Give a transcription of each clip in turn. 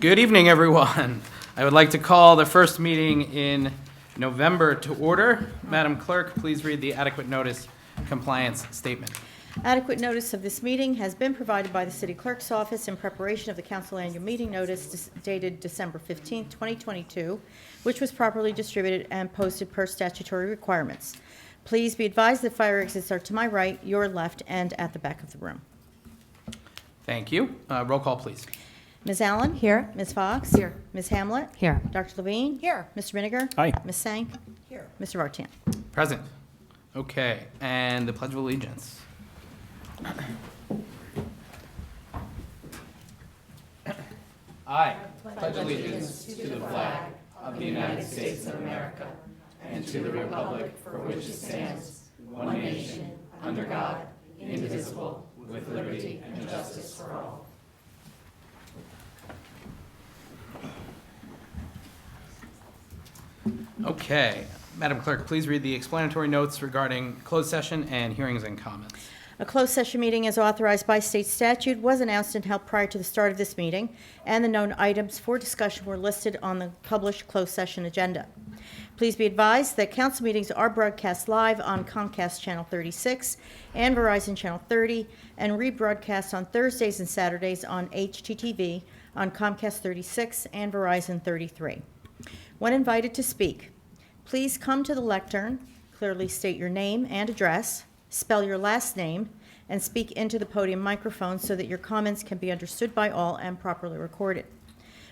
Good evening, everyone. I would like to call the first meeting in November to order. Madam Clerk, please read the adequate notice compliance statement. Adequate notice of this meeting has been provided by the City Clerk's Office in preparation of the Council Annual Meeting Notice dated December 15, 2022, which was properly distributed and posted per statutory requirements. Please be advised that fire exits are to my right, your left, and at the back of the room. Thank you. Roll call, please. Ms. Allen? Here. Ms. Fox? Here. Ms. Hamlet? Here. Dr. Levine? Here. Mr. Miniger? Aye. Ms. Sank? Here. Mr. Vartan? Present. Okay, and the Pledge of Allegiance. I pledge allegiance to the flag of the United States of America and to the republic for which it stands, one nation, under God, indivisible, with liberty and justice for all. Okay, Madam Clerk, please read the explanatory notes regarding closed session and hearings and comments. A closed session meeting as authorized by state statute was announced and held prior to the start of this meeting, and the known items for discussion were listed on the published closed session agenda. Please be advised that council meetings are broadcast live on Comcast Channel 36 and Verizon Channel 30, and rebroadcast on Thursdays and Saturdays on HTTV on Comcast 36 and Verizon 33. When invited to speak, please come to the lectern, clearly state your name and address, spell your last name, and speak into the podium microphone so that your comments can be understood by all and properly recorded.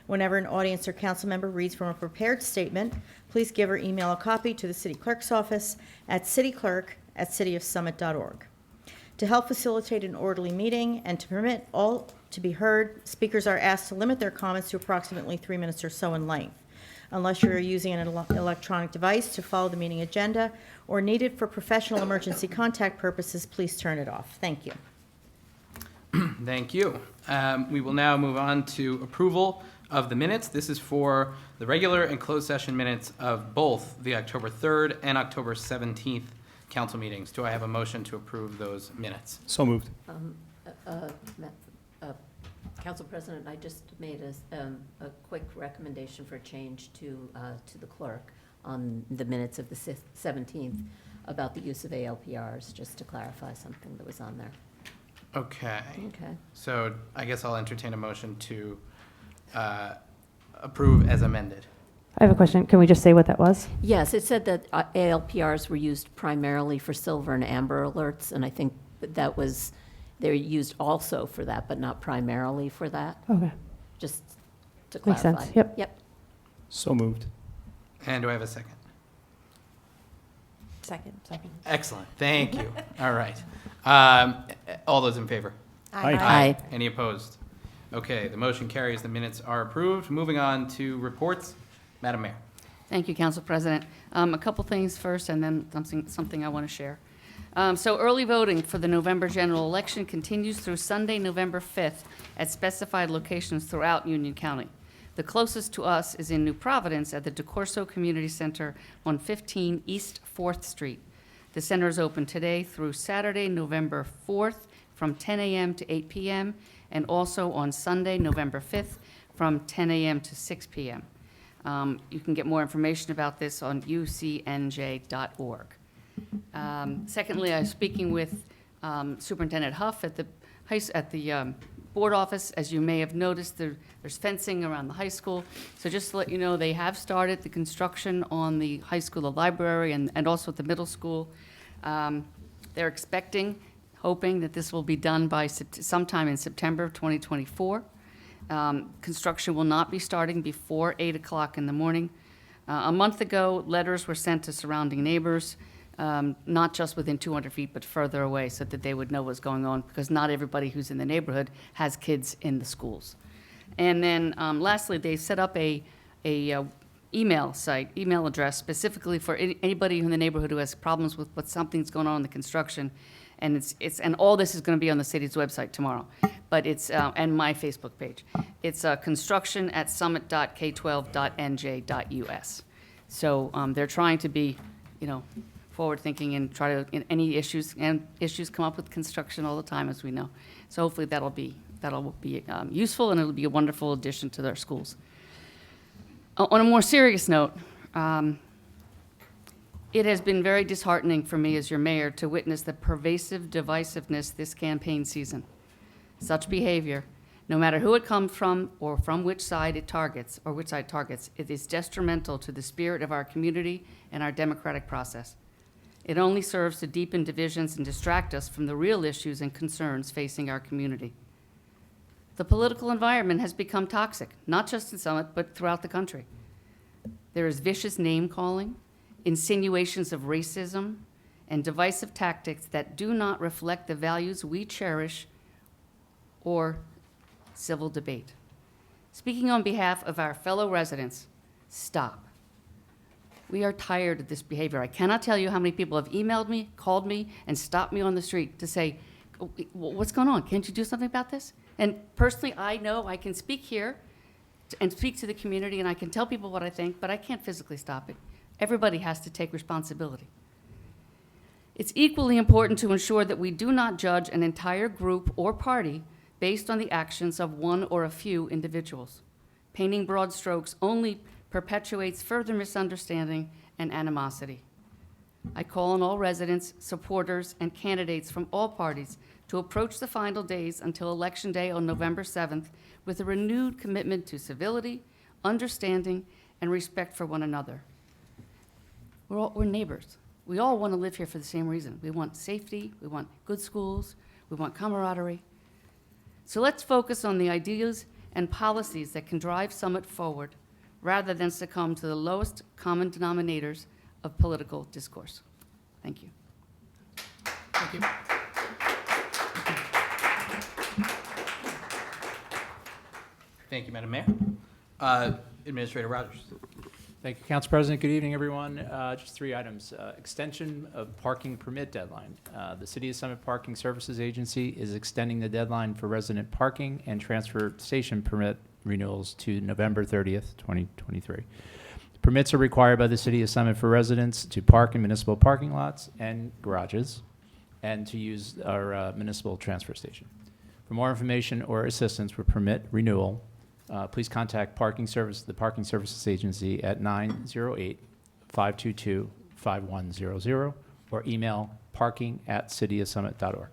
Whenever an audience or council member reads from a prepared statement, please give or email a copy to the City Clerk's office at cityclerk@cityofsummit.org. To help facilitate an orderly meeting and to permit all to be heard, speakers are asked to limit their comments to approximately 3 minutes or so in length. Unless you are using an electronic device to follow the meeting agenda or need it for professional emergency contact purposes, please turn it off. Thank you. Thank you. We will now move on to approval of the minutes. This is for the regular and closed session minutes of both the October 3rd and October 17th council meetings. Do I have a motion to approve those minutes? So moved. Council President, I just made a quick recommendation for a change to the clerk on the minutes of the 17th about the use of ALPRs, just to clarify something that was on there. Okay. Okay. So I guess I'll entertain a motion to approve as amended. I have a question. Can we just say what that was? Yes, it said that ALPRs were used primarily for silver and amber alerts, and I think that was, they're used also for that, but not primarily for that, Okay. just to Makes clarify. sense. Yep. Yep. So moved. And do I have a second? Second. Excellent. Thank you. All right. All those in favor? Aye. Any opposed? Okay, the motion carries. The minutes are approved. Moving on to reports. Madam Mayor. Thank you, Council President. A couple things first, and then something I want to share. So early voting for the November general election continues through Sunday, November 5th, at specified locations throughout Union County. The closest to us is in New Providence at the DeCorso Community Center on 15 East 4th Street. The center is open today through Saturday, November 4th, from 10 a.m. to 8 p.m., and also on Sunday, November 5th, from 10 a.m. to 6 p.m. You can get more information about this on ucnj.org. Secondly, I was speaking with Superintendent Huff at the board office. As you may have noticed, there's fencing around the high school. So just to let you know, they have started the construction on the high school, the library, and also at the middle school. They're hoping that this will be done by sometime in September of 2024. Construction will not be starting before 8 o'clock in the morning. A month ago, letters were sent to surrounding neighbors, not just within 200 feet, but further away, so that they would know what's going on, because not everybody who's in the neighborhood has kids in the schools. And then lastly, they set up a email address specifically for anybody in the neighborhood who has problems with what something's going on in the construction. And and all this is going to be on the city's website tomorrow, but it's and my Facebook page. It's construction@summit.k12.nj.us. So they're trying to be, forward-thinking and try to, any issues come up with construction all the time, as we know. So hopefully that'll be that'll be useful, and it'll be a wonderful addition to their schools. On a more serious note, it has been very disheartening for me as your mayor to witness the pervasive divisiveness this campaign season. Such behavior, no matter who it comes from or from which side it targets, it is detrimental to the spirit of our community and our democratic process. It only serves to deepen divisions and distract us from the real issues and concerns facing our community. The political environment has become toxic, not just in Summit, but throughout the country. There is vicious name-calling, insinuations of racism, and divisive tactics that do not reflect the values we cherish or civil debate. Speaking on behalf of our fellow residents, stop. We are tired of this behavior. I cannot tell you how many people have emailed me, called me, and stopped me on the street to say, "Oh, what's going on? Can't you do something about this?" And personally, I know I can speak here and speak to the community, and I can tell people what I think, but I can't physically stop it. Everybody has to take responsibility. It's equally important to ensure that we do not judge an entire group or party based on the actions of one or a few individuals. Painting broad strokes only perpetuates further misunderstanding and animosity. I call on all residents, supporters, and candidates from all parties to approach the final days until Election Day on November 7th with a renewed commitment to civility, understanding, and respect for one another. We're neighbors. We all want to live here for the same reason. We want safety, we want good schools, we want camaraderie. So let's focus on the ideas and policies that can drive Summit forward rather than succumb to the lowest common denominators of political discourse. Thank you. Thank you. Thank you, Madam Mayor. Administrator Rogers. Thank you, Council President. Good evening, everyone. Just 3 items. Extension of parking permit deadline. The City of Summit Parking Services Agency is extending the deadline for resident parking and transfer station permit renewals to November 30th, 2023. Permits are required by the City of Summit for residents to park in municipal parking lots and garages and to use our municipal transfer station. For more information or assistance with permit renewal, please contact the Parking Services Agency at 908-522-5100 or email parking@cityofsummit.org.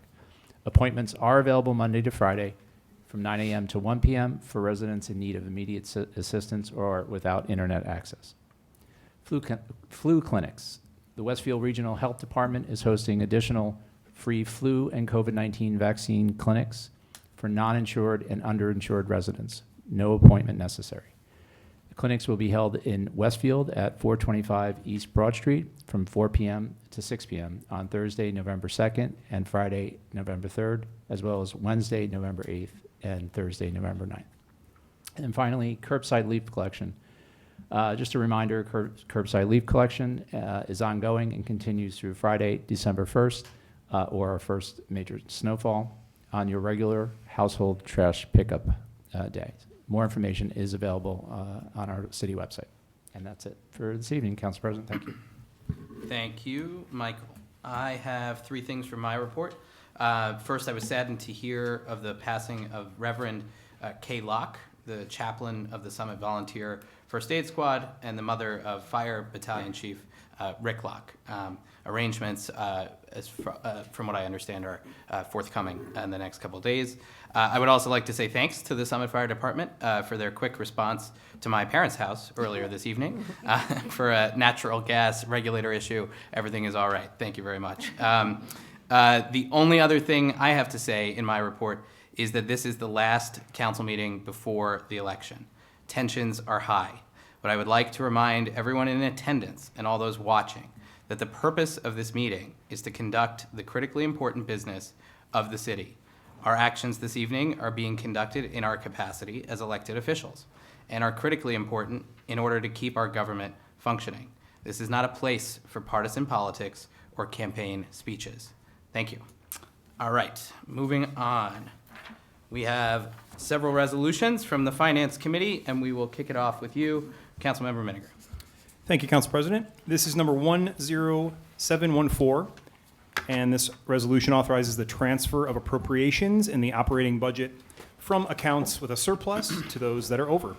Appointments are available Monday to Friday from 9 a.m. to 1 p.m. for residents in need of immediate assistance or without internet access. Flu clinics. The Westfield Regional Health Department is hosting additional free flu and COVID-19 vaccine clinics for non-insured and underinsured residents. No appointment necessary. The clinics will be held in Westfield at 425 East Broad Street from 4 p.m. to 6 p.m. on Thursday, November 2nd and Friday, November 3rd, as well as Wednesday, November 8th and Thursday, November 9th. And finally, curbside leaf collection. Just a reminder, curbside leaf collection is ongoing and continues through Friday, December 1st, or our first major snowfall on your regular household trash pickup day. More information is available on our city website. And that's it for this evening, Council President. Thank you. Thank you, Michael. I have 3 things from my report. First, I was saddened to hear of the passing of Reverend Kay Locke, the chaplain of the Summit Volunteer First Aid Squad and the mother of Fire Battalion Chief Rick Locke. Arrangements, from what I understand, are forthcoming in the next couple of days. I would also like to say thanks to the Summit Fire Department for their quick response to my parents' house earlier this evening. For a natural gas regulator issue, everything is all right. Thank you very much. The only other thing I have to say in my report is that this is the last council meeting before the election. Tensions are high, but I would like to remind everyone in attendance and all those watching that the purpose of this meeting is to conduct the critically important business of the city. Our actions this evening are being conducted in our capacity as elected officials and are critically important in order to keep our government functioning. This is not a place for partisan politics or campaign speeches. Thank you. All right, moving on. We have several resolutions from the Finance Committee, and we will kick it off with you, Councilmember Miniger. Thank you, Council President. This is number 10714, and this resolution authorizes the transfer of appropriations in the operating budget from accounts with a surplus to those that are over.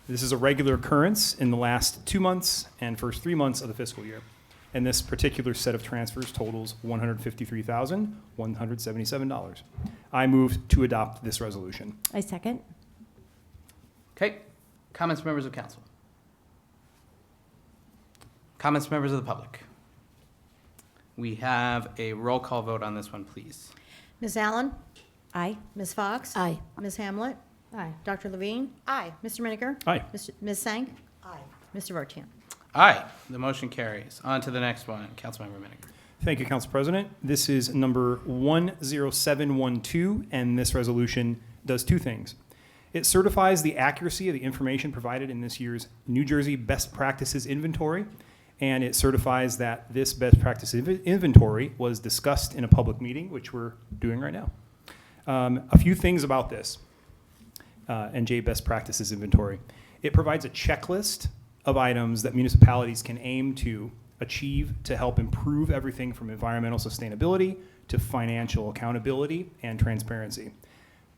This is a regular occurrence in the last 2 months and first 3 months of the fiscal year. And this particular set of transfers totals $153,177. I move to adopt this resolution. I second. Okay, comments from members of council? Comments from members of the public? We have a roll call vote on this one, please. Ms. Allen? Aye. Ms. Fox? Aye. Ms. Hamlet? Aye. Dr. Levine? Aye. Mr. Miniger? Aye. Ms. Sang? Aye. Mr. Vartian? Aye, the motion carries. On to the next one, Councilmember Miniger. Thank you, Council President. This is number 10712, and this resolution does two things. It certifies the accuracy of the information provided in this year's New Jersey Best Practices Inventory, and it certifies that this best practice inventory was discussed in a public meeting, which we're doing right now. A few things about this NJ Best Practices Inventory. It provides a checklist of items that municipalities can aim to achieve to help improve everything from environmental sustainability to financial accountability and transparency.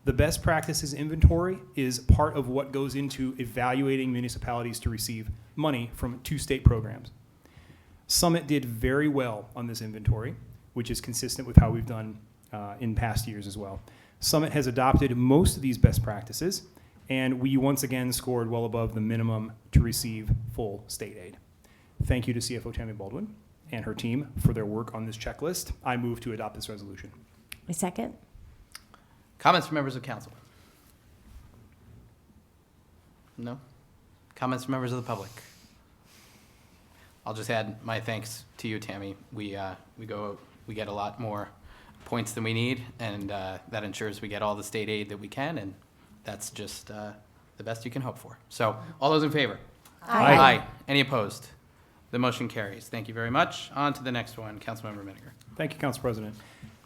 The Best Practices Inventory is part of what goes into evaluating municipalities to receive money from 2 state programs. Summit did very well on this inventory, which is consistent with how we've done in past years as well. Summit has adopted most of these best practices, and we once again scored well above the minimum to receive full state aid. Thank you to CFO Tammy Baldwin and her team for their work on this checklist. I move to adopt this resolution. I second. Comments from members of council? No? Comments from members of the public? I'll just add my thanks to you, Tammy. We get a lot more points than we need, and that ensures we get all the state aid that we can, and that's just the best you can hope for. So, all those in favor? Aye. Any opposed? The motion carries. Thank you very much. On to the next one, Councilmember Miniger. Thank you, Council President.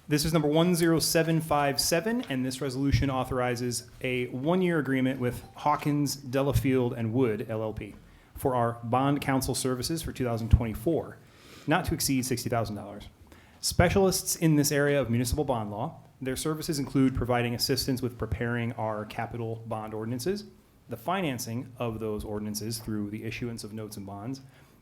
This is number 10757, and this resolution authorizes a 1-year agreement with Hawkins, Delafield, and Wood, LLP, for our bond counsel services for 2024, not to exceed $60,000. Specialists in this area of municipal bond law, their services include providing assistance with preparing our capital bond ordinances, the financing of those ordinances through the issuance of notes and bonds,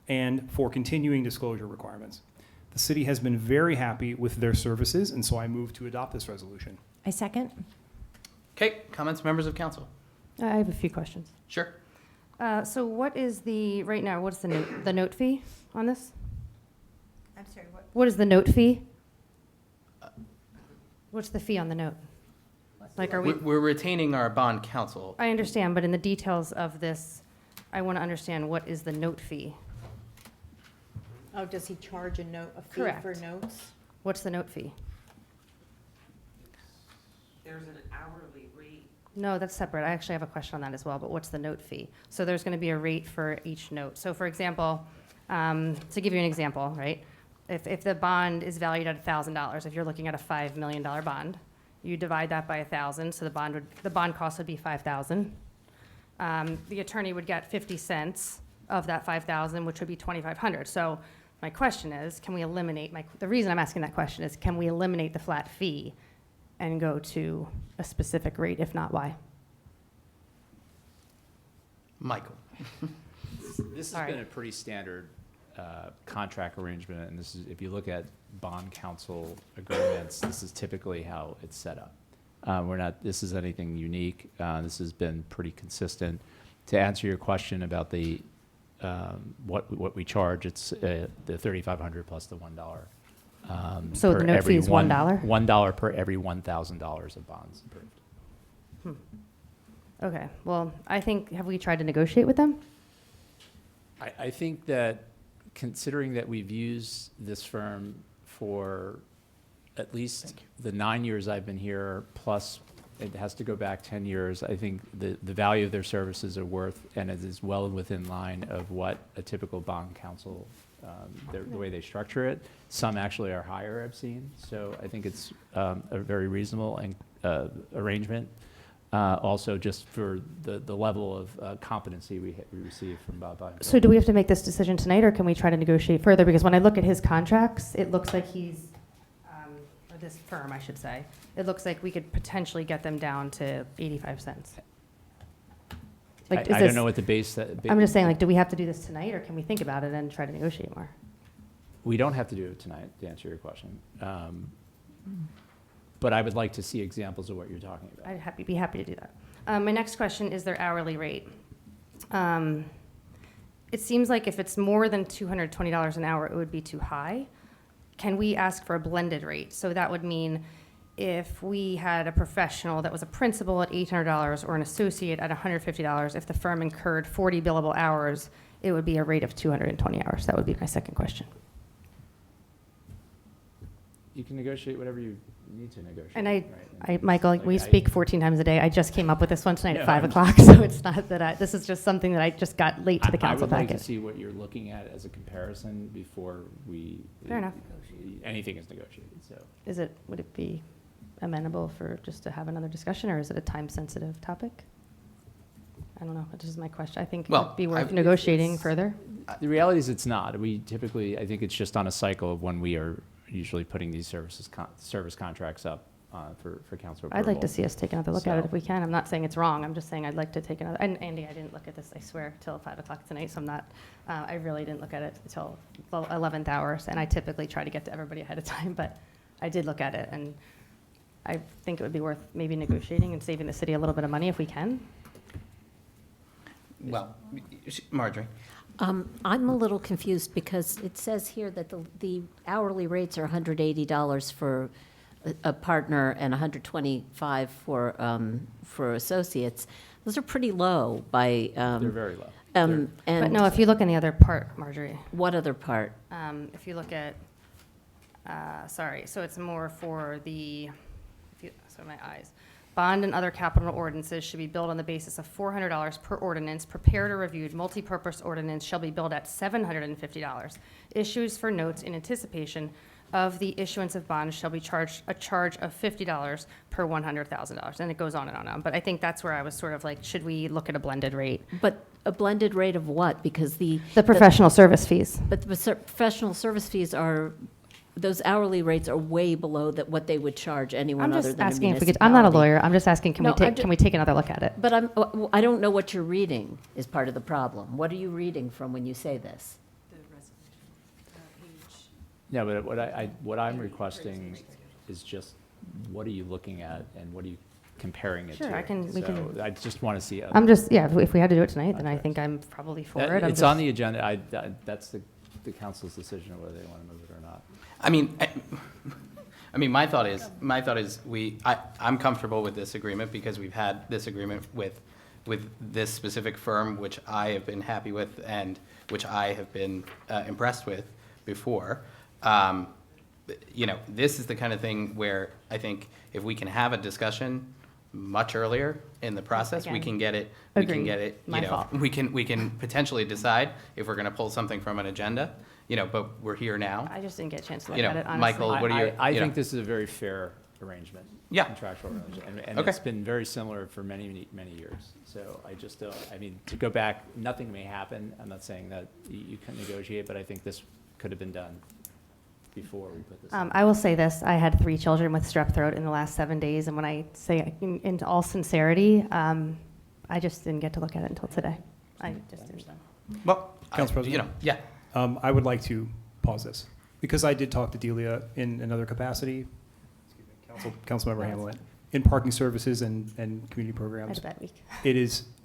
and for continuing disclosure requirements. The city has been very happy with their services, and so I move to adopt this resolution. I second. Okay, comments from members of council? I have a few questions. Sure. So what is right now, what's the note fee on this? I'm sorry, what? What is the note fee? What's the fee on the note? Like, are we, We're retaining our bond counsel. I understand, but in the details of this, I want to understand what is the note fee? Oh, does he charge a fee for Correct. notes? What's the note fee? There's an hourly rate. No, that's separate. I actually have a question on that as well, but what's the note fee? So there's going to be a rate for each note. So for example, to give you an example, right? If the bond is valued at $1,000, if you're looking at a $5 million bond, you divide that by 1,000, so the bond cost would be 5,000. The attorney would get 50 cents of that 5,000, which would be 2,500. So my question is, can we eliminate, the reason I'm asking that question is, can we eliminate the flat fee and go to a specific rate? If not, why? Michael. This All has been right. a pretty standard contract arrangement, and this is, if you look at bond counsel agreements, this is typically how it's set up. This is anything unique. This has been pretty consistent. To answer your question about the what we charge, it's the $3,500 plus the $1. So the note fee is $1? $1 per every $1,000 of bonds approved. Okay, well, have we tried to negotiate with them? I think that considering that we've used this firm for at least the 9 years I've been here, plus it has to go back 10 years, I think the value of their services are worth, and it is well within line of what a typical bond counsel, the way they structure it. Some actually are higher, I've seen, so I think it's a very reasonable arrangement. Also, just for the level of competency we receive from Bob Biden. So do we have to make this decision tonight, or can we try to negotiate further? Because when I look at his contracts, it looks like he's, are this firm, I should say, it looks like we could potentially get them down to 85 cents. Like, is I don't this- know what the base, I'm just saying, like, do we have to do this tonight, or can we think about it and try to negotiate more? we don't have to do it tonight, to answer your question. But I would like to see examples of what you're talking about. I'd be happy to do that. My next question is their hourly rate. It seems like if it's more than $220 an hour, it would be too high. Can we ask for a blended rate? So that would mean if we had a professional that was a principal at $800 or an associate at $150, if the firm incurred 40 billable hours, it would be a rate of 220 hours. That would be my second question. You can negotiate whatever you need to negotiate. And right? Michael, Like, we I- speak 14 times a day. I just came up with this one tonight No, at 5 I'm- o'clock, so it's not that this is just something that I just got late to the council I would like packet. to see what you're looking at as a comparison before we. Fair enough. Anything is negotiated, so. Would it be amenable for just to have another discussion, or is it a time-sensitive topic? I don't know. That's just my question. I think it Well, would be worth I- negotiating further. The reality is it's not. We typically, I think it's just on a cycle of when we are usually putting these service contracts up for council approval. I'd like to see us take another look at it So- if we can. I'm not saying it's wrong. I'm just saying I'd like to take another, and Andy, I didn't look at this, I swear, till 5 o'clock tonight, so I'm not, I really didn't look at it until the 11th hours, and I typically try to get to everybody ahead of time, but I did look at it, and I think it would be worth maybe negotiating and saving the city a little bit of money if we can. Well, Marjorie? I'm a little confused because it says here that the hourly rates are $180 for a partner and $125 for associates. Those are pretty low by, They're very low. But and no, if you look in the other part, Marjorie, what other part? if you look at, sorry, so it's more for so my eyes. Bond and other capital ordinances should be billed on the basis of $400 per ordinance. Prepared or reviewed multipurpose ordinance shall be billed at $750. Issues for notes in anticipation of the issuance of bonds shall be charged a charge of $50 per $100,000. And it goes on and on and on. But I think that's where I was sort of like, should we look at a blended rate? But a blended rate of what? Because The professional service fees. But the professional service fees are, those hourly rates are way below that what they would charge anyone I'm other just than a asking if we municipality. could, I'm not a lawyer, I'm just asking, No, I'm can we take another look at it? But I don't know what you're reading is part of the problem. What are you reading from when you say this? Yeah, but what I'm requesting is just, what are you looking at and what are you comparing it to? Sure, we can- So I just want to see. I'm just, yeah, if we had to do it tonight, then I think I'm probably for it. I'm It's on just- the agenda. That's the council's decision of whether they want to move it or not. I mean, my thought is, I'm comfortable with this agreement because we've had this agreement with this specific firm, which I have been happy with and which I have been impressed with before. This is the kind of thing where I think if we can have a discussion much earlier in the process, we Again, can get it, agreed. My fault. we can potentially decide if we're going to pull something from an agenda, but we're here now. I just didn't get a chance to look You know, at it, honestly. Michael, what are your- I you know. think this is a very fair arrangement. Yeah. Contractual arrangement. And Okay. it's been very similar for many, many, many years. So I just don't, to go back, nothing may happen. I'm not saying that you couldn't negotiate, but I think this could have been done before we put this. I will say this, I had 3 children with strep throat in the last 7 days, and when I say in all sincerity, I just didn't get to look at it until today. I just didn't. Well, Council President? Yeah. I would like to pause this, because I did talk to Delia in another capacity, Councilmember Hamlin, in parking services and community I had programs. a bad week.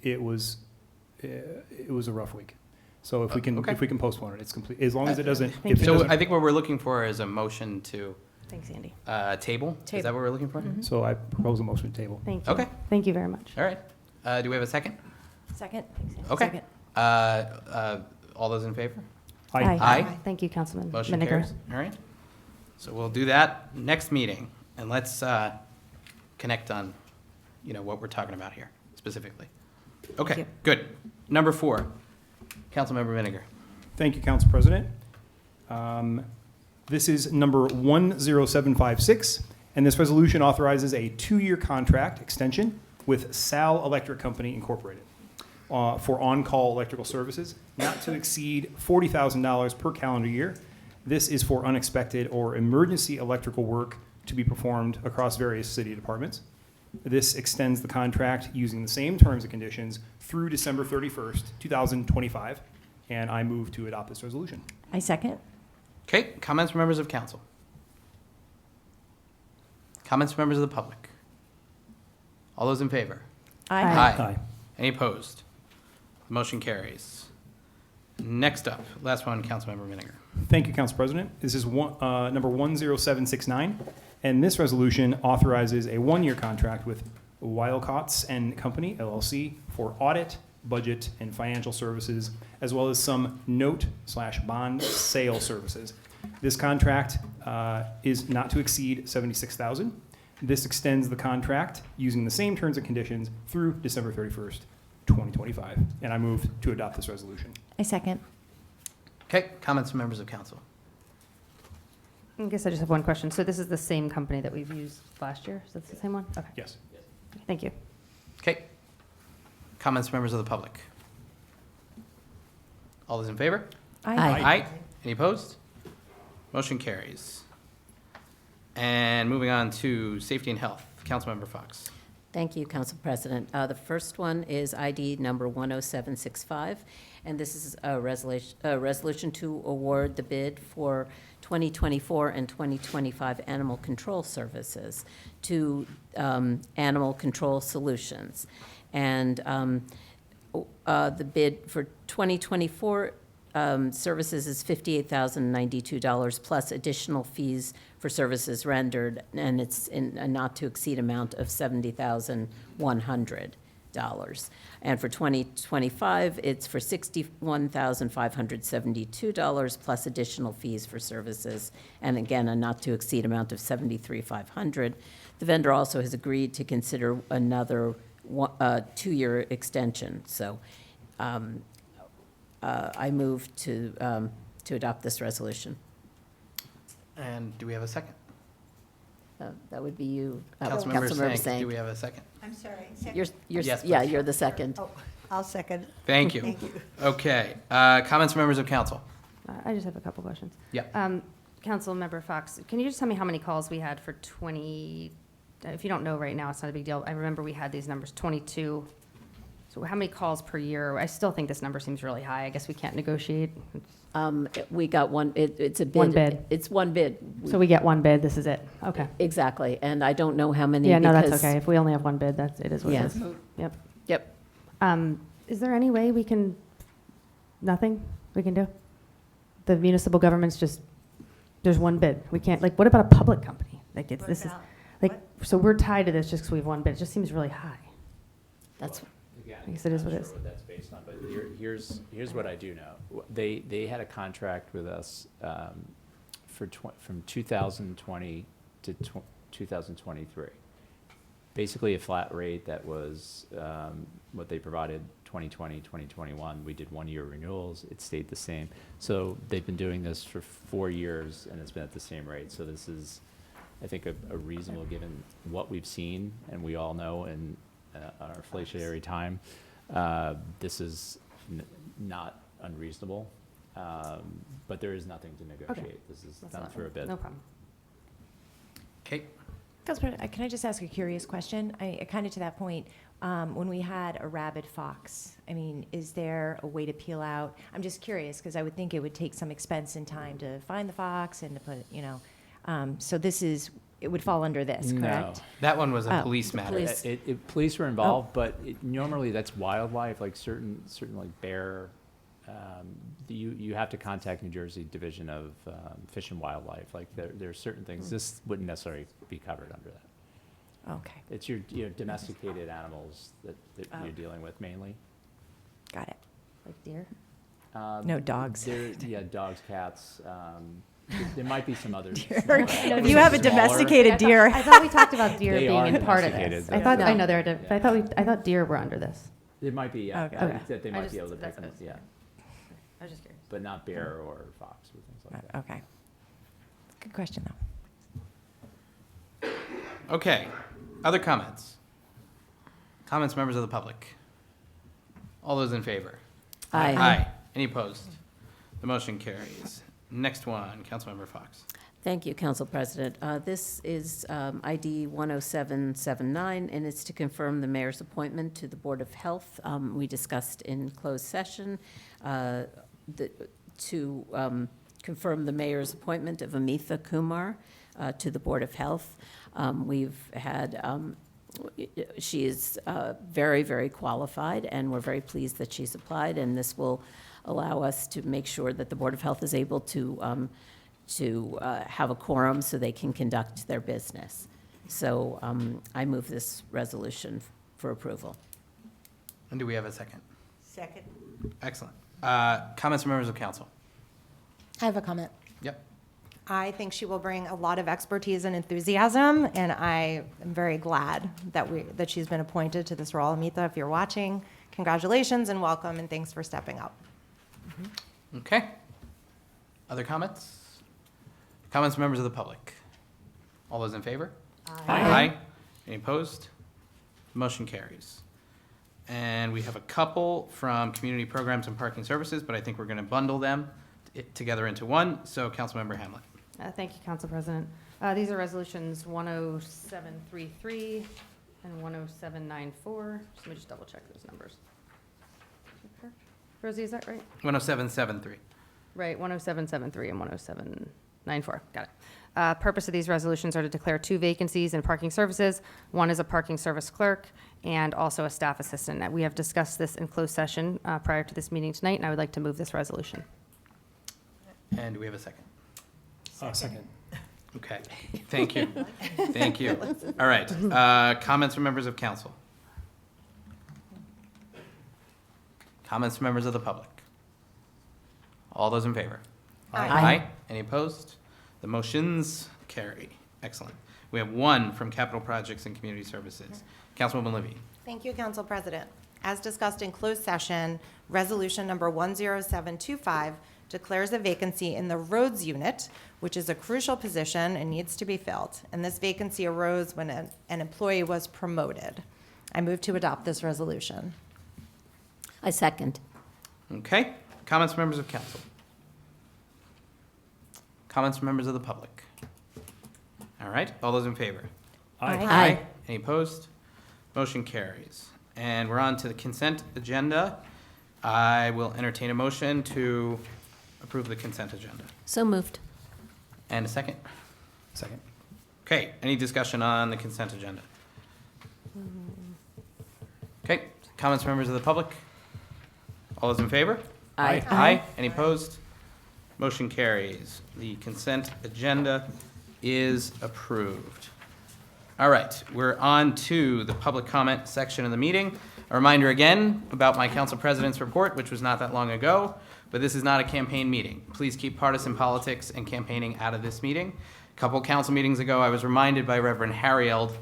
It was a rough week. So if we can, Okay. if we can postpone it, it's complete, as long as it doesn't, Thank if it you. So doesn't. I think what we're looking for is a motion to Thanks, Andy. table. Is that Table. what we're looking for? Mhm. So I propose a motion to table. Thank you. Okay. Thank you very much. All right. Do we have a second? Second? Okay. All those in favor? Aye. Thank you, Councilman Motion Miniger. carries. All right. So we'll do that next meeting, and let's connect on, what we're talking about here specifically. Okay, you. good. Number 4, Councilmember Miniger. Thank you, Council President. This is number 10756, and this resolution authorizes a 2-year contract extension with Sal Electric Company Incorporated for on-call electrical services, not to exceed $40,000 per calendar year. This is for unexpected or emergency electrical work to be performed across various city departments. This extends the contract using the same terms and conditions through December 31st, 2025, and I move to adopt this resolution. I second. Okay, comments from members of council? Comments from members of the public? All those in favor? Aye. Any opposed? The motion carries. Next up, last one, Councilmember Miniger. Thank you, Council President. This is number 10769, and this resolution authorizes a one-year contract with Wildcats and Company, LLC, for audit, budget, and financial services, as well as some note/bond sale services. This contract is not to exceed $76,000. This extends the contract using the same terms and conditions through December 31st, 2025, and I move to adopt this resolution. I second. Okay, comments from members of council? I guess I just have one question. So this is the same company that we've used last year? So it's the same one? Okay, Yes. thank you. Okay. Comments from members of the public? All those in favor? Aye. Any opposed? Motion carries. And moving on to safety and health, Councilmember Fox. Thank you, Council President. The first one is ID number 10765, and this is a resolution to award the bid for 2024 and 2025 animal control services to Animal Control Solutions. And the bid for 2024 services is $58,092 plus additional fees for services rendered, and it's in a not-to-exceed amount of $70,100. And for 2025, it's for $61,572 plus additional fees for services, and again, a not-to-exceed amount of $73,500. The vendor also has agreed to consider another 2-year extension, so I move to adopt this resolution. And do we have a second? That would be you, Councilmember Sank, Sank. do we have a second? I'm sorry. You're, Yes, yeah, please. you're the second. Oh, I'll second. Thank you. Thank you. Okay, comments from members of council? I just have a couple questions. Yeah. Councilmember Fox, can you just tell me how many calls we had for 20, if you don't know right now, it's not a big deal. I remember we had these numbers, 22. So how many calls per year? I still think this number seems really high. I guess we can't negotiate. We got one, it's a bid. One bid. It's one bid. So we get one bid, this is it. Okay. Exactly, and I don't know how many. Yeah, no, that's because- okay. If we only have one bid, it is what it Yeah. is. Yep. Yep. Is there any way we can, nothing we can do? The municipal government's just, there's one bid. We can't, like, what about a public company? Like, it's, this is, like, so we're tied to this just because we have one bid. It just seems really high. That's, I guess it is what it I'm is. not sure what that's based on, but here's what I do know. They had a contract with us from 2020 to 2023. Basically a flat rate that was what they provided 2020, 2021. We did 1-year renewals. It stayed the same. So they've been doing this for 4 years and it's been at the same rate. So this is, I think, a reasonable given what we've seen, and we all know in our inflationary time, this is not unreasonable, but there is nothing to negotiate. This is That's done not- for a bid. No problem. Okay, Council President, can I just ask a curious question? Kind of to that point, when we had a rabid fox, I mean, is there a way to peel out? I'm just curious, because I would think it would take some expense and time to find the fox and to put, so this is, it would fall under this, No. correct? that one was a Oh. police matter. police. Police were involved, but normally that's wildlife, like certain like bear. You have to contact New Jersey Division of Fish and Wildlife. Like there are certain things. This wouldn't necessarily be covered under that. Okay, It's your domesticated animals that you're dealing with mainly. got it. Like deer? No dogs. Yeah, dogs, cats. There might be some others. You have a domesticated deer. I thought we talked about deer They being are in part of this. domesticated. I thought, I No. know they're, I thought deer were under this. It might be, yeah, Okay. Okay. that they I might just- be able to pick that's them, what I was- yeah, I was just curious. but not bear or fox or things like that. Okay. Good question, though. Okay, other comments? Comments, members of the public? All those in favor? Aye. Aye. Any opposed? The motion carries. Next one, Councilmember Fox. Thank you, Council President. This is ID 10779, and it's to confirm the mayor's appointment to the Board of Health. We discussed in closed session to confirm the mayor's appointment of Amitha Kumar to the Board of Health. We've had, she is very, very qualified, and we're very pleased that she's applied, and this will allow us to make sure that the Board of Health is able to have a quorum so they can conduct their business. So I move this resolution for approval. And do we have a second? Second. Excellent. Comments from members of council? I have a comment. Yep. I think she will bring a lot of expertise and enthusiasm, and I am very glad that she's been appointed to this role. Amitha, if you're watching, congratulations and welcome, and thanks for stepping up. Okay. Other comments? Comments from members of the public? All those in favor? Aye. Any opposed? Motion carries. And we have a couple from Community Programs and Parking Services, but I think we're going to bundle them together into one. So Councilmember Hamlet. Thank you, Council President. These are resolutions 10733 and 10794. So let me just double check those numbers. Rosie, is that right? 10773. Right, 10773 and 10794. Got it. Purpose of these resolutions are to declare 2 vacancies in parking services. One is a parking service clerk and also a staff assistant. We have discussed this in closed session prior to this meeting tonight, and I would like to move this resolution. And do we have a second? Second. Okay. Thank you. Thank you. All right. Comments from members of council? Comments from members of the public? All those in favor? Aye. Any opposed? The motions carry. Excellent. We have one from Capital Projects and Community Services. Councilwoman Levy. Thank you, Council President. As discussed in closed session, resolution number 10725 declares a vacancy in the roads unit, which is a crucial position and needs to be filled. And this vacancy arose when an employee was promoted. I move to adopt this resolution. I second. Okay. Comments from members of council? Comments from members of the public? All right. All those in favor? Aye. Any opposed? Motion carries. And we're on to the consent agenda. I will entertain a motion to approve the consent agenda. So moved. And a second? Second. Okay, any discussion on the consent agenda? Okay, comments from members of the public? All those in favor? Aye. Aye. Any opposed? Motion carries. The consent agenda is approved. All right, we're on to the public comment section of the meeting. A reminder again about my council president's report, which was not that long ago, but this is not a campaign meeting. Please keep partisan politics and campaigning out of this meeting. A couple council meetings ago, I was reminded by Reverend Harrield,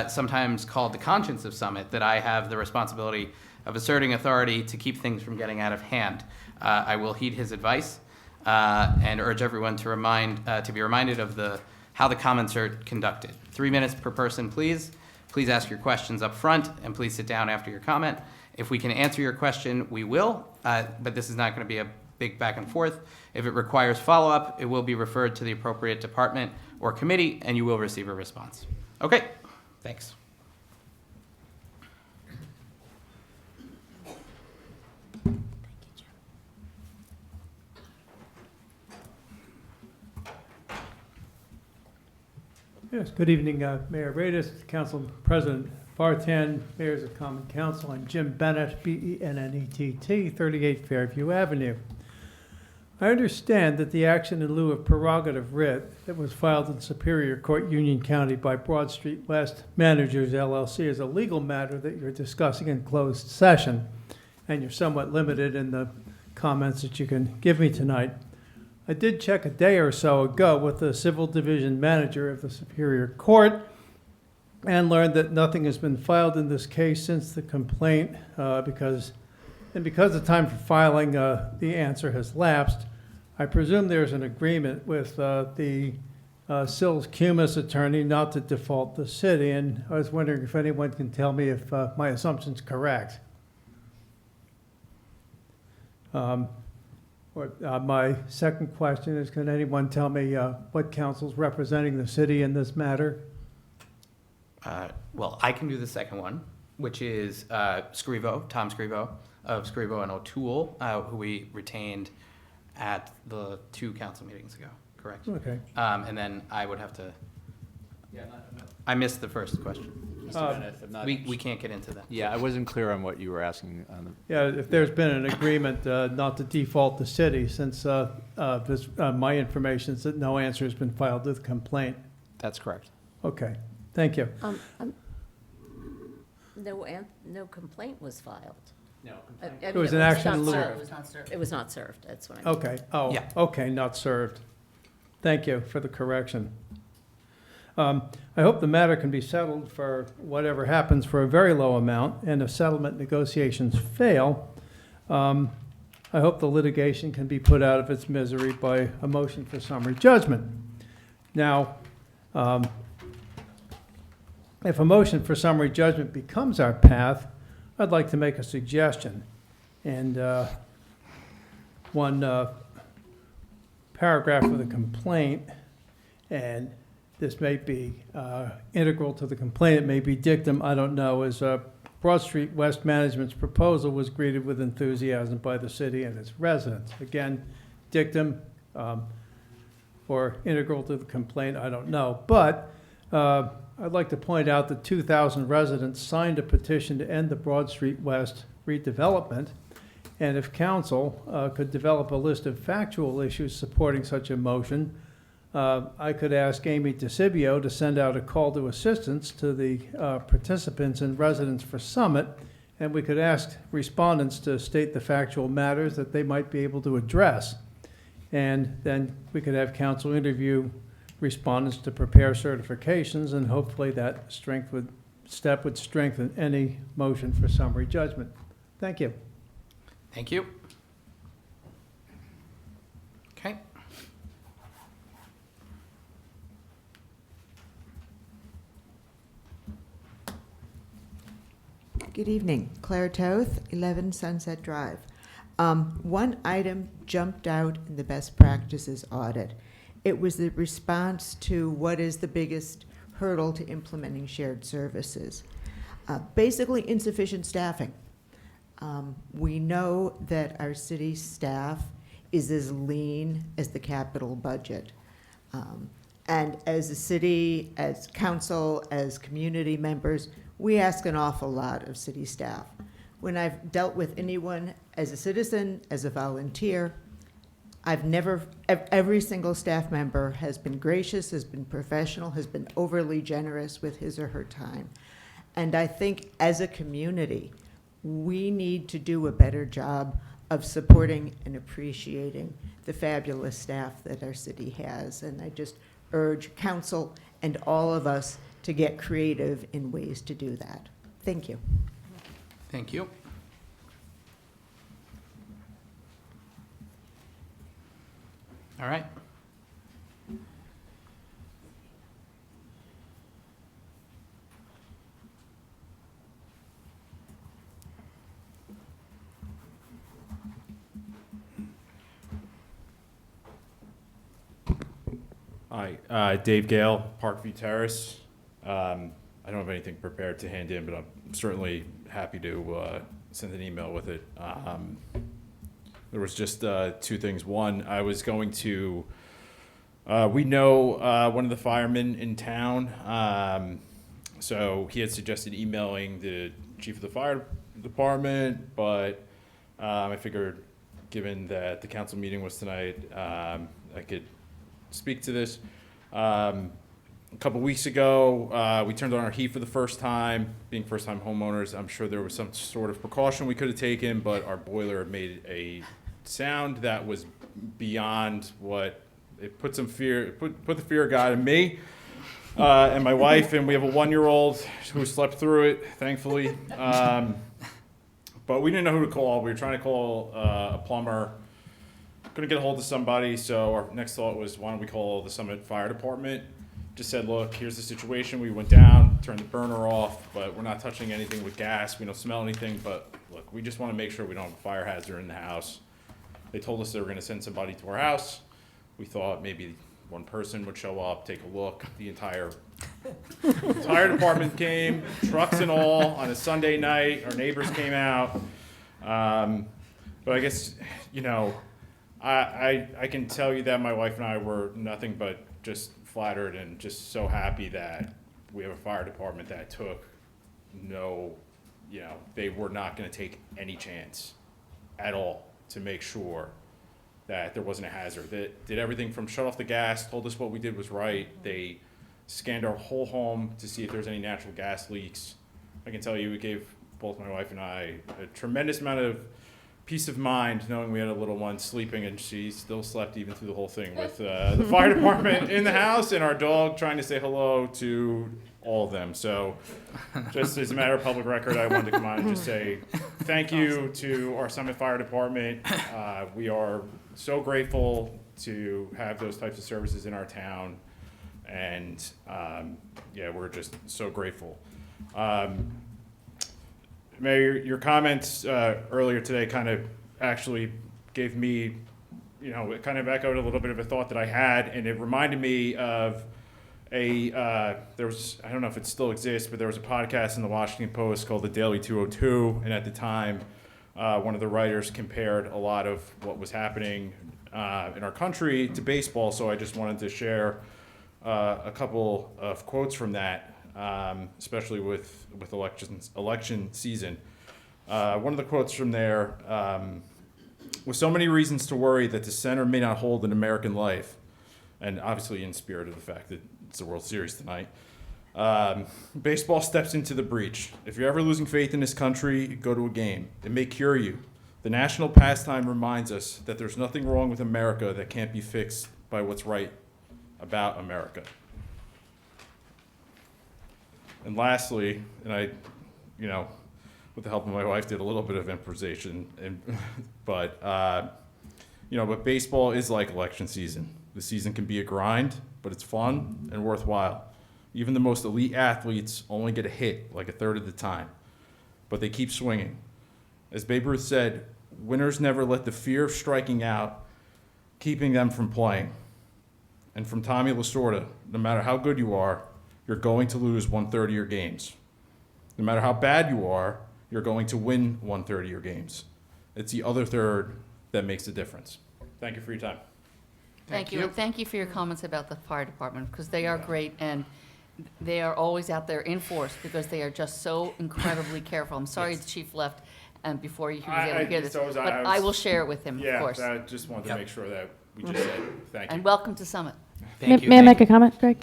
sometimes called the conscience of Summit, that I have the responsibility of asserting authority to keep things from getting out of hand. I will heed his advice and urge everyone to be reminded of how the comments are conducted. 3 minutes per person, please. Please ask your questions up front, and please sit down after your comment. If we can answer your question, we will, but this is not going to be a big back and forth. If it requires follow-up, it will be referred to the appropriate department or committee, and you will receive a response. Okay, thanks. Yes, good evening, Mayor Radis, Council President Bartan, Mayors of Common Council. I'm Jim Bennett, B-E-N-N-E-T-T, 38 Fairview Avenue. I understand that the action in lieu of prerogative writ that was filed in Superior Court, Union County by Broad Street West Managers LLC is a legal matter that you're discussing in closed session, and you're somewhat limited in the comments that you can give me tonight. I did check a day or so ago with the Civil Division Manager of the Superior Court and learned that nothing has been filed in this case since the complaint because the time for filing the answer has lapsed. I presume there's an agreement with the Sills-Cumis attorney not to default the city, and I was wondering if anyone can tell me if my assumption's correct. My second question is, can anyone tell me what council's representing the city in this matter? Well, I can do the second one, which is Scrivo, Tom Scrivo of Scrivo and O'Toole, who we retained at the 2 council meetings ago, correct? Okay. And then I would have to, I missed the first question. Mr. Bennett, if not- We can't get into that. Yeah, I wasn't clear on what you were asking on the. Yeah, if there's been an agreement not to default the city, since my information is that no answer has been filed to the complaint. That's correct. Okay, thank you. No complaint was filed. No. It was an action in lieu. It was not served, that's what I mean. Okay, oh, Yeah. okay, not served. Thank you for the correction. I hope the matter can be settled for whatever happens for a very low amount, and if settlement negotiations fail, I hope the litigation can be put out of its misery by a motion for summary judgment. Now, if a motion for summary judgment becomes our path, I'd like to make a suggestion. And one paragraph of the complaint, and this may be integral to the complaint, it may be dictum, I don't know, is Broad Street West Management's proposal was greeted with enthusiasm by the city and its residents. Again, dictum or integral to the complaint, I don't know. But I'd like to point out that 2,000 residents signed a petition to end the Broad Street West redevelopment. And if council could develop a list of factual issues supporting such a motion, I could ask Amy DeCibio to send out a call to assistance to the participants and residents for Summit, and we could ask respondents to state the factual matters that they might be able to address. And then we could have council interview respondents to prepare certifications, and hopefully that step would strengthen any motion for summary judgment. Thank you. Thank you. Okay. Good evening. Claire Toth, 11 Sunset Drive. One item jumped out in the best practices audit. It was the response to what is the biggest hurdle to implementing shared services. Basically, insufficient staffing. We know that our city staff is as lean as the capital budget. And as a city, as council, as community members, we ask an awful lot of city staff. When I've dealt with anyone as a citizen, as a volunteer, every single staff member has been gracious, has been professional, has been overly generous with his or her time. And I think as a community, we need to do a better job of supporting and appreciating the fabulous staff that our city has. And I just urge council and all of us to get creative in ways to do that. Thank you. Thank you. All right. Hi, Dave Gale, Parkview Terrace. I don't have anything prepared to hand in, but I'm certainly happy to send an email with it. There was just 2 things. One, I was going to, we know one of the firemen in town, so he had suggested emailing the chief of the fire department, but I figured given that the council meeting was tonight, I could speak to this. A couple weeks ago, we turned on our heat for the first time. Being first-time homeowners, I'm sure there was some sort of precaution we could have taken, but our boiler made a sound that was beyond what it put some fear. Put the fear of God in me and my wife, and we have a 1-year-old who slept through it, thankfully. But we didn't know who to call. We were trying to call a plumber. Couldn't get a hold of somebody, so our next thought was, why don't we call the Summit Fire Department? Just said, look, here's the situation. We went down, turned the burner off, but we're not touching anything with gas. We don't smell anything, but look, we just want to make sure we don't have a fire hazard in the house. They told us they were going to send somebody to our house. We thought maybe one person would show up, take a look. The entire department came, trucks and all, on a Sunday night. Our neighbors came out. But I guess, you know, I can tell you that my wife and I were nothing but just flattered and just so happy that we have a fire department that took no, you know, they were not going to take any chance at all to make sure that there wasn't a hazard. They did everything from shut off the gas, told us what we did was right. They scanned our whole home to see if there was any natural gas leaks. I can tell you it gave both my wife and I a tremendous amount of peace of mind knowing we had a little one sleeping, and she still slept even through the whole thing with the fire department in the house and our dog trying to say hello to all of them. So just as a matter of public record, I wanted to come on and just say thank you to our Summit Fire Department. We are so grateful to have those types of services in our town. And yeah, we're just so grateful. Mayor, your comments earlier today kind of actually gave me, you know, it kind of echoed a little bit of a thought that I had, and it reminded me of there was, I don't know if it still exists, but there was a podcast in the Washington Post called The Daily 202, and at the time, one of the writers compared a lot of what was happening in our country to baseball, so I just wanted to share a couple of quotes from that, especially with election season. One of the quotes from there, with so many reasons to worry that the center may not hold an American life, and obviously in spirit of the fact that it's the World Series tonight, baseball steps into the breach. If you're ever losing faith in this country, go to a game. It may cure you. The national pastime reminds us that there's nothing wrong with America that can't be fixed by what's right about America. And lastly, and I, you know, with the help of my wife, did a little bit of improvisation, but baseball is like election season. The season can be a grind, but it's fun and worthwhile. Even the most elite athletes only get a hit like a third of the time, but they keep swinging. As Babe Ruth said, winners never let the fear of striking out keeping them from playing. And from Tommy Lasorda, no matter how good you are, you're going to lose 1/3 of your games. No matter how bad you are, you're going to win 1/3 of your games. It's the other third that makes the difference. Thank you for your time. Thank you. And thank you for your comments about the fire department, because they are great, and they are always out there in force because they are just so incredibly careful. I'm sorry the chief left and before he was able to hear this, but I will share it with him, of course. Yeah, I just wanted to make sure that we just said thank you. And welcome to Summit. May I make a comment, Greg?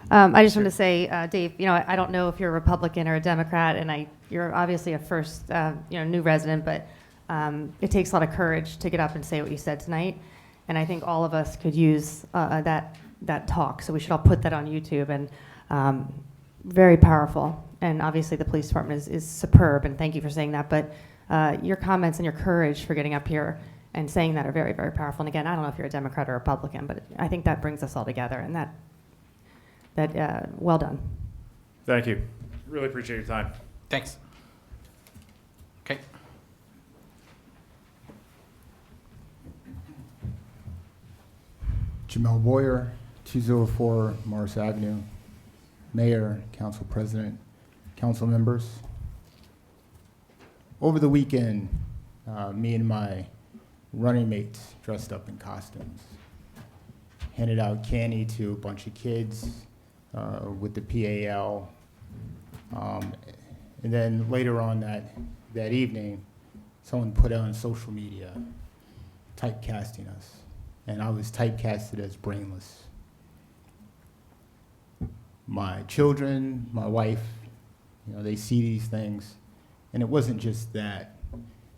I just want to say, Dave, you know, I don't know if you're a Republican or a Democrat, and you're obviously a first, new resident, but it takes a lot of courage to get up and say what you said tonight, and I think all of us could use that talk, so we should all put that on YouTube, and very powerful, and obviously the police department is superb, and thank you for saying that, but your comments and your courage for getting up here and saying that are very, very powerful, and again, I don't know if you're a Democrat or a Republican, but I think that brings us all together, and that well done. Thank you. Really appreciate your time. Thanks. Okay. Jamel Boyer, 204 Morris Avenue. Mayor, Council President, council members. Over the weekend, me and my running mates dressed up in costumes, handed out candy to a bunch of kids with the PAL. And then later on that evening, someone put on social media typecasting us, and I was typecasted as brainless. My children, my wife, you know, they see these things, and it wasn't just that.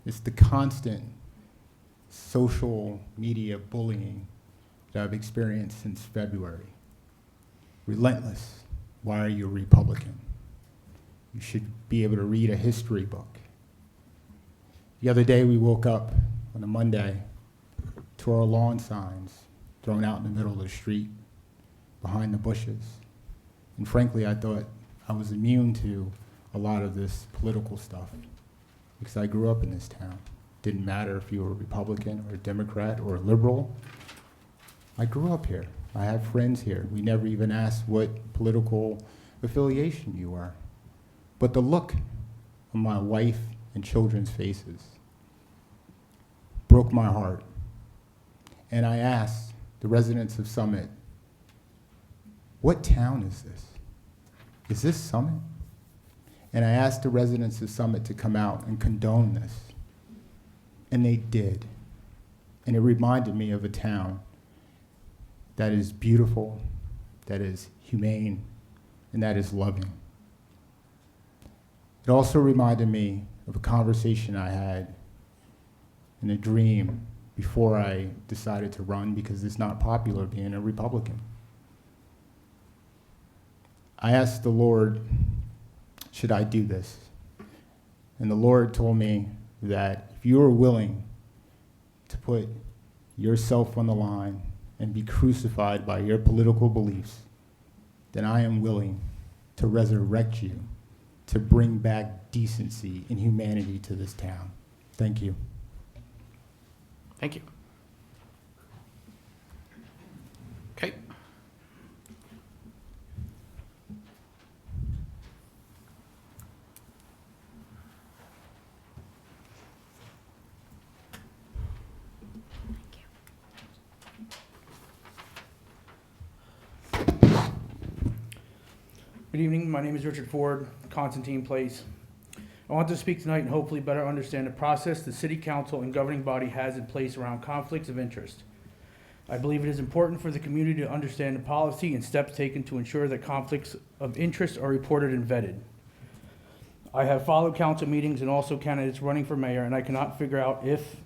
It's the constant social media bullying that I've experienced since February. Relentless. Why are you a Republican? You should be able to read a history book. The other day we woke up on a Monday to our lawn signs thrown out in the middle of the street behind the bushes. And frankly, I thought I was immune to a lot of this political stuff because I grew up in this town. Didn't matter if you were a Republican or a Democrat or a liberal. I grew up here. I have friends here. We never even asked what political affiliation you were. But the look on my wife and children's faces broke my heart. And I asked the residents of Summit, what town is this? Is this Summit? And I asked the residents of Summit to come out and condone this. And they did. And it reminded me of a town that is beautiful, that is humane, and that is loving. It also reminded me of a conversation I had and a dream before I decided to run, because it's not popular being a Republican. I asked the Lord, should I do this? And the Lord told me that if you are willing to put yourself on the line and be crucified by your political beliefs, then I am willing to resurrect you, to bring back decency and humanity to this town. Thank you. Thank you. Okay. Good evening. My name is Richard Ford, Constantine Place. I want to speak tonight and hopefully better understand the process the City Council and governing body has in place around conflicts of interest. I believe it is important for the community to understand the policy and steps taken to ensure that conflicts of interest are reported and vetted. I have followed council meetings and also candidates running for mayor, and I cannot figure out if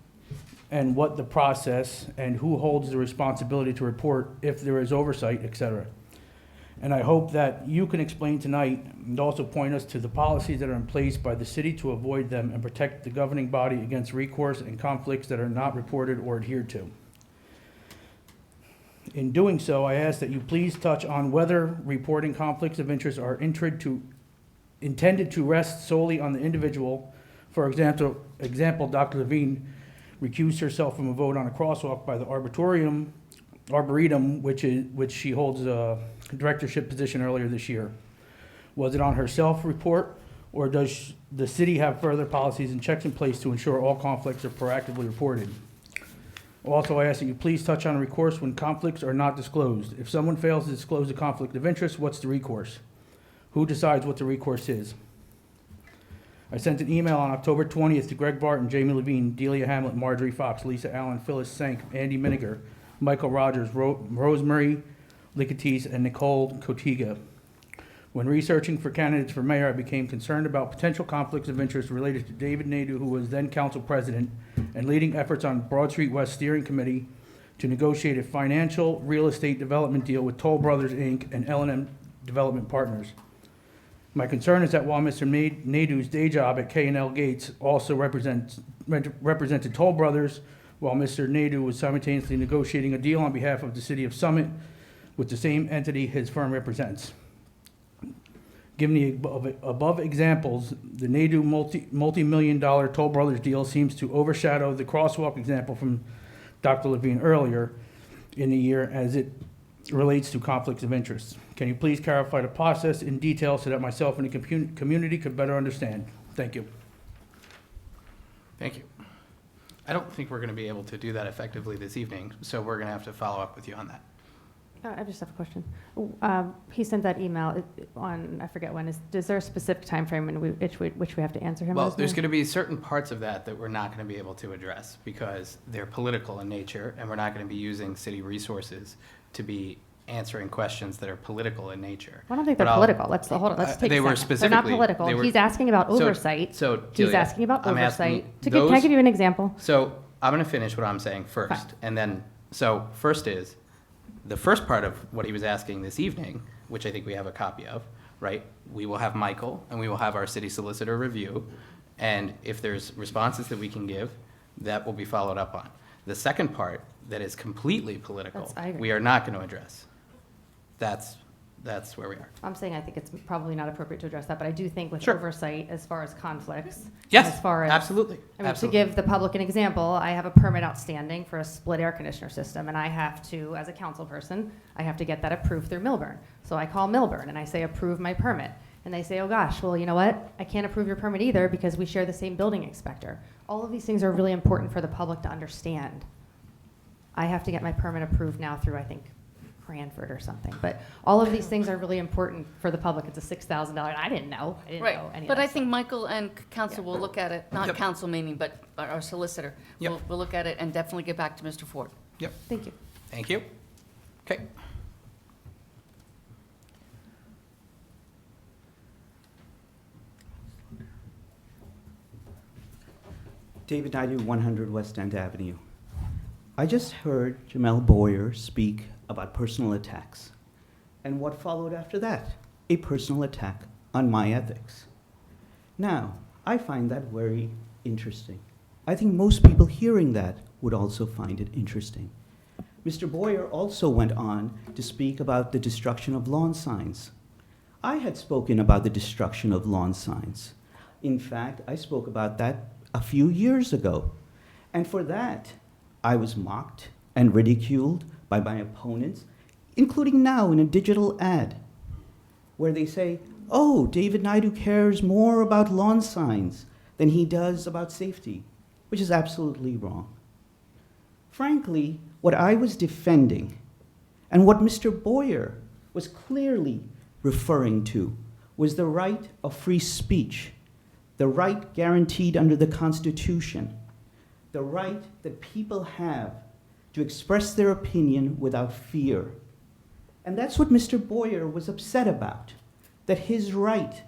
and what the process and who holds the responsibility to report if there is oversight, etc. And I hope that you can explain tonight and also point us to the policies that are in place by the city to avoid them and protect the governing body against recourse and conflicts that are not reported or adhered to. In doing so, I ask that you please touch on whether reporting conflicts of interest are intended to rest solely on the individual. For example, Dr. Levine recused herself from a vote on a crosswalk by the Arboretum, which she holds a directorship position earlier this year. Was it on her self-report, or does the city have further policies and checks in place to ensure all conflicts are proactively reported? Also, I ask that you please touch on recourse when conflicts are not disclosed. If someone fails to disclose a conflict of interest, what's the recourse? Who decides what the recourse is? I sent an email on October 20th to Greg Barton, Jamie Levine, Delia Hamlet, Marjorie Fox, Lisa Allen, Phyllis Sank, Andy Miniger, Michael Rogers, Rosemary Licatis, and Nicole Cotiga. When researching for candidates for mayor, I became concerned about potential conflicts of interest related to David Nadeau, who was then council president, and leading efforts on Broad Street West Steering Committee to negotiate a financial real estate development deal with Toll Brothers, Inc. and L&M Development Partners. My concern is that while Mr. Nadeau's day job at K&L Gates also represented Toll Brothers, while Mr. Nadeau was simultaneously negotiating a deal on behalf of the city of Summit with the same entity his firm represents. Given the above examples, the Nadeau multi-million-dollar Toll Brothers deal seems to overshadow the crosswalk example from Dr. Levine earlier in the year as it relates to conflicts of interest. Can you please clarify the process in detail so that myself and the community could better understand? Thank you. Thank you. I don't think we're going to be able to do that effectively this evening, so we're going to have to follow up with you on that. I just have a question. He sent that email on, I forget when, is there a specific time frame in which we have to answer him? Well, there's going to be certain parts of that we're not going to be able to address because they're political in nature, and we're not going to be using city resources to be answering questions that are political in nature. I don't think they're political. Let's take a second. They were specifically. They're not political. He's asking about oversight. He's asking about oversight. Can I give you an example? So I'm going to finish what I'm saying first. Fine. And then, so first is, the first part of what he was asking this evening, which I think we have a copy of, right? We will have Michael and we will have our city solicitor review. And if there's responses that we can give, that will be followed up on. The second part that is completely political, we are not going to address. That's that's where we are. I'm saying I think it's probably not appropriate to address that, but I do think with Sure. oversight as far as conflicts. Yes, as far as, absolutely. I mean, Absolutely. to give the public an example, I have a permit outstanding for a split air conditioner system, and I have to, as a council person, I have to get that approved through Milburn. So I call Milburn and I say, approve my permit. And they say, oh gosh, well, you know what? I can't approve your permit either because we share the same building inspector. All of these things are really important for the public to understand. I have to get my permit approved now through, I think, Cranford or something. But all of these things are really important for the public. It's a $6,000. I didn't know. I didn't know Right, any of but that I stuff. think Michael and council will look at it, not Yep. council meaning, but our solicitor. Yep. We'll look at it and definitely get back to Mr. Ford. Yep. Thank you. Thank you. Okay. David Naidu, 100 West End Avenue. I just heard Jamel Boyer speak about personal attacks. And what followed after that? A personal attack on my ethics. Now, I find that very interesting. I think most people hearing that would also find it interesting. Mr. Boyer also went on to speak about the destruction of lawn signs. I had spoken about the destruction of lawn signs. In fact, I spoke about that a few years ago. And for that, I was mocked and ridiculed by my opponents, including now in a digital ad, where they say, oh, David Naidu cares more about lawn signs than he does about safety, which is absolutely wrong. Frankly, what I was defending and what Mr. Boyer was clearly referring to was the right of free speech, the right guaranteed under the Constitution, the right that people have to express their opinion without fear. And that's what Mr. Boyer was upset about, that his right,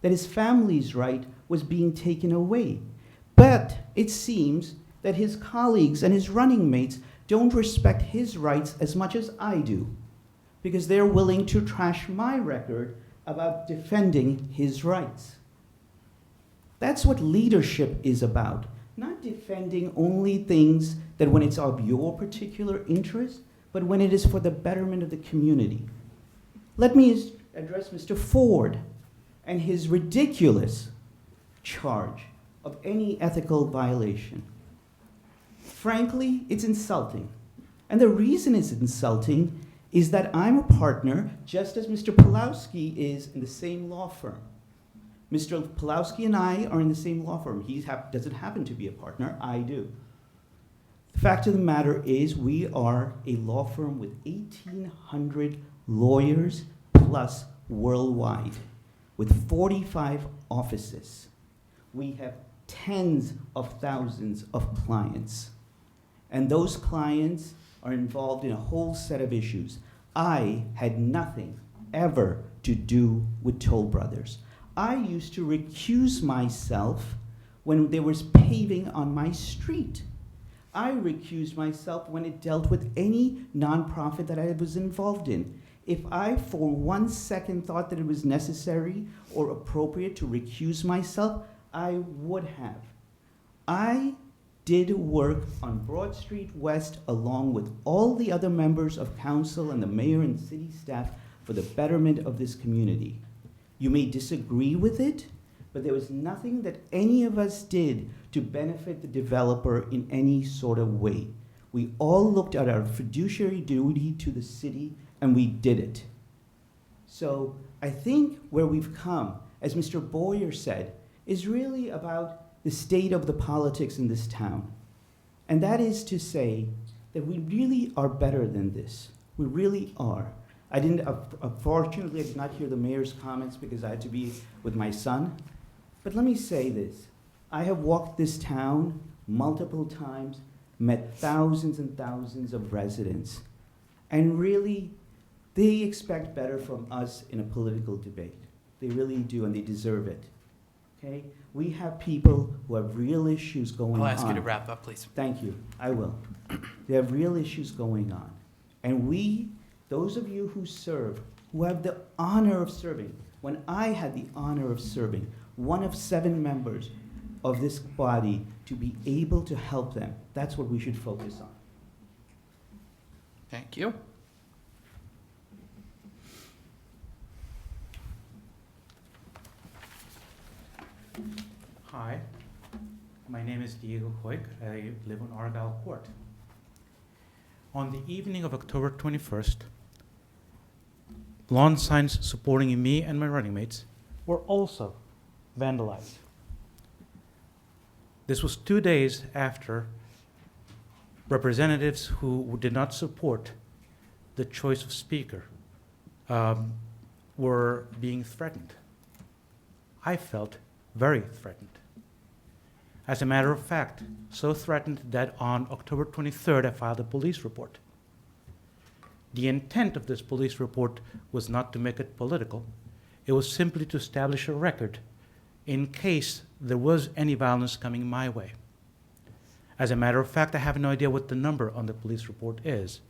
that his family's right was being taken away. But it seems that his colleagues and his running mates don't respect his rights as much as I do, because they're willing to trash my record about defending his rights. That's what leadership is about, not defending only things that when it's of your particular interest, but when it is for the betterment of the community. Let me address Mr. Ford and his ridiculous charge of any ethical violation. Frankly, it's insulting. And the reason it's insulting is that I'm a partner, just as Mr. Pulowski is in the same law firm. Mr. Pulowski and I are in the same law firm. He doesn't happen to be a partner, I do. The fact of the matter is we are a law firm with 1,800 lawyers plus worldwide, with 45 offices. We have tens of thousands of clients. And those clients are involved in a whole set of issues. I had nothing ever to do with Toll Brothers. I used to recuse myself when there was paving on my street. I recused myself when it dealt with any nonprofit that I was involved in. If I, for 1 second, thought that it was necessary or appropriate to recuse myself, I would have. I did work on Broad Street West along with all the other members of council and the mayor and city staff for the betterment of this community. You may disagree with it, but there was nothing that any of us did to benefit the developer in any sort of way. We all looked at our fiduciary duty to the city and we did it. So I think where we've come, as Mr. Boyer said, is really about the state of the politics in this town. And that is to say that we really are better than this. We really are. Unfortunately, I did not hear the mayor's comments because I had to be with my son. But let me say this. I have walked this town multiple times, met thousands and thousands of residents. And really, they expect better from us in a political debate. They really do, and they deserve it. Okay? We have people who have real issues going on. I'll ask you to wrap up, please. Thank you. I will. They have real issues going on. And we, those of you who serve, who have the honor of serving, when I had the honor of serving, one of 7 members of this body, to be able to help them, that's what we should focus on. Thank you. Hi, my name is Diego Hoyk. I live on Argyle Court. On the evening of October 21st, lawn signs supporting me and my running mates were also vandalized. This was 2 days after representatives who did not support the choice of speaker were being threatened. I felt very threatened. As a matter of fact, so threatened that on October 23rd, I filed a police report. The intent of this police report was not to make it political. It was simply to establish a record in case there was any violence coming my way. As a matter of fact, I have no idea what the number on the police report is.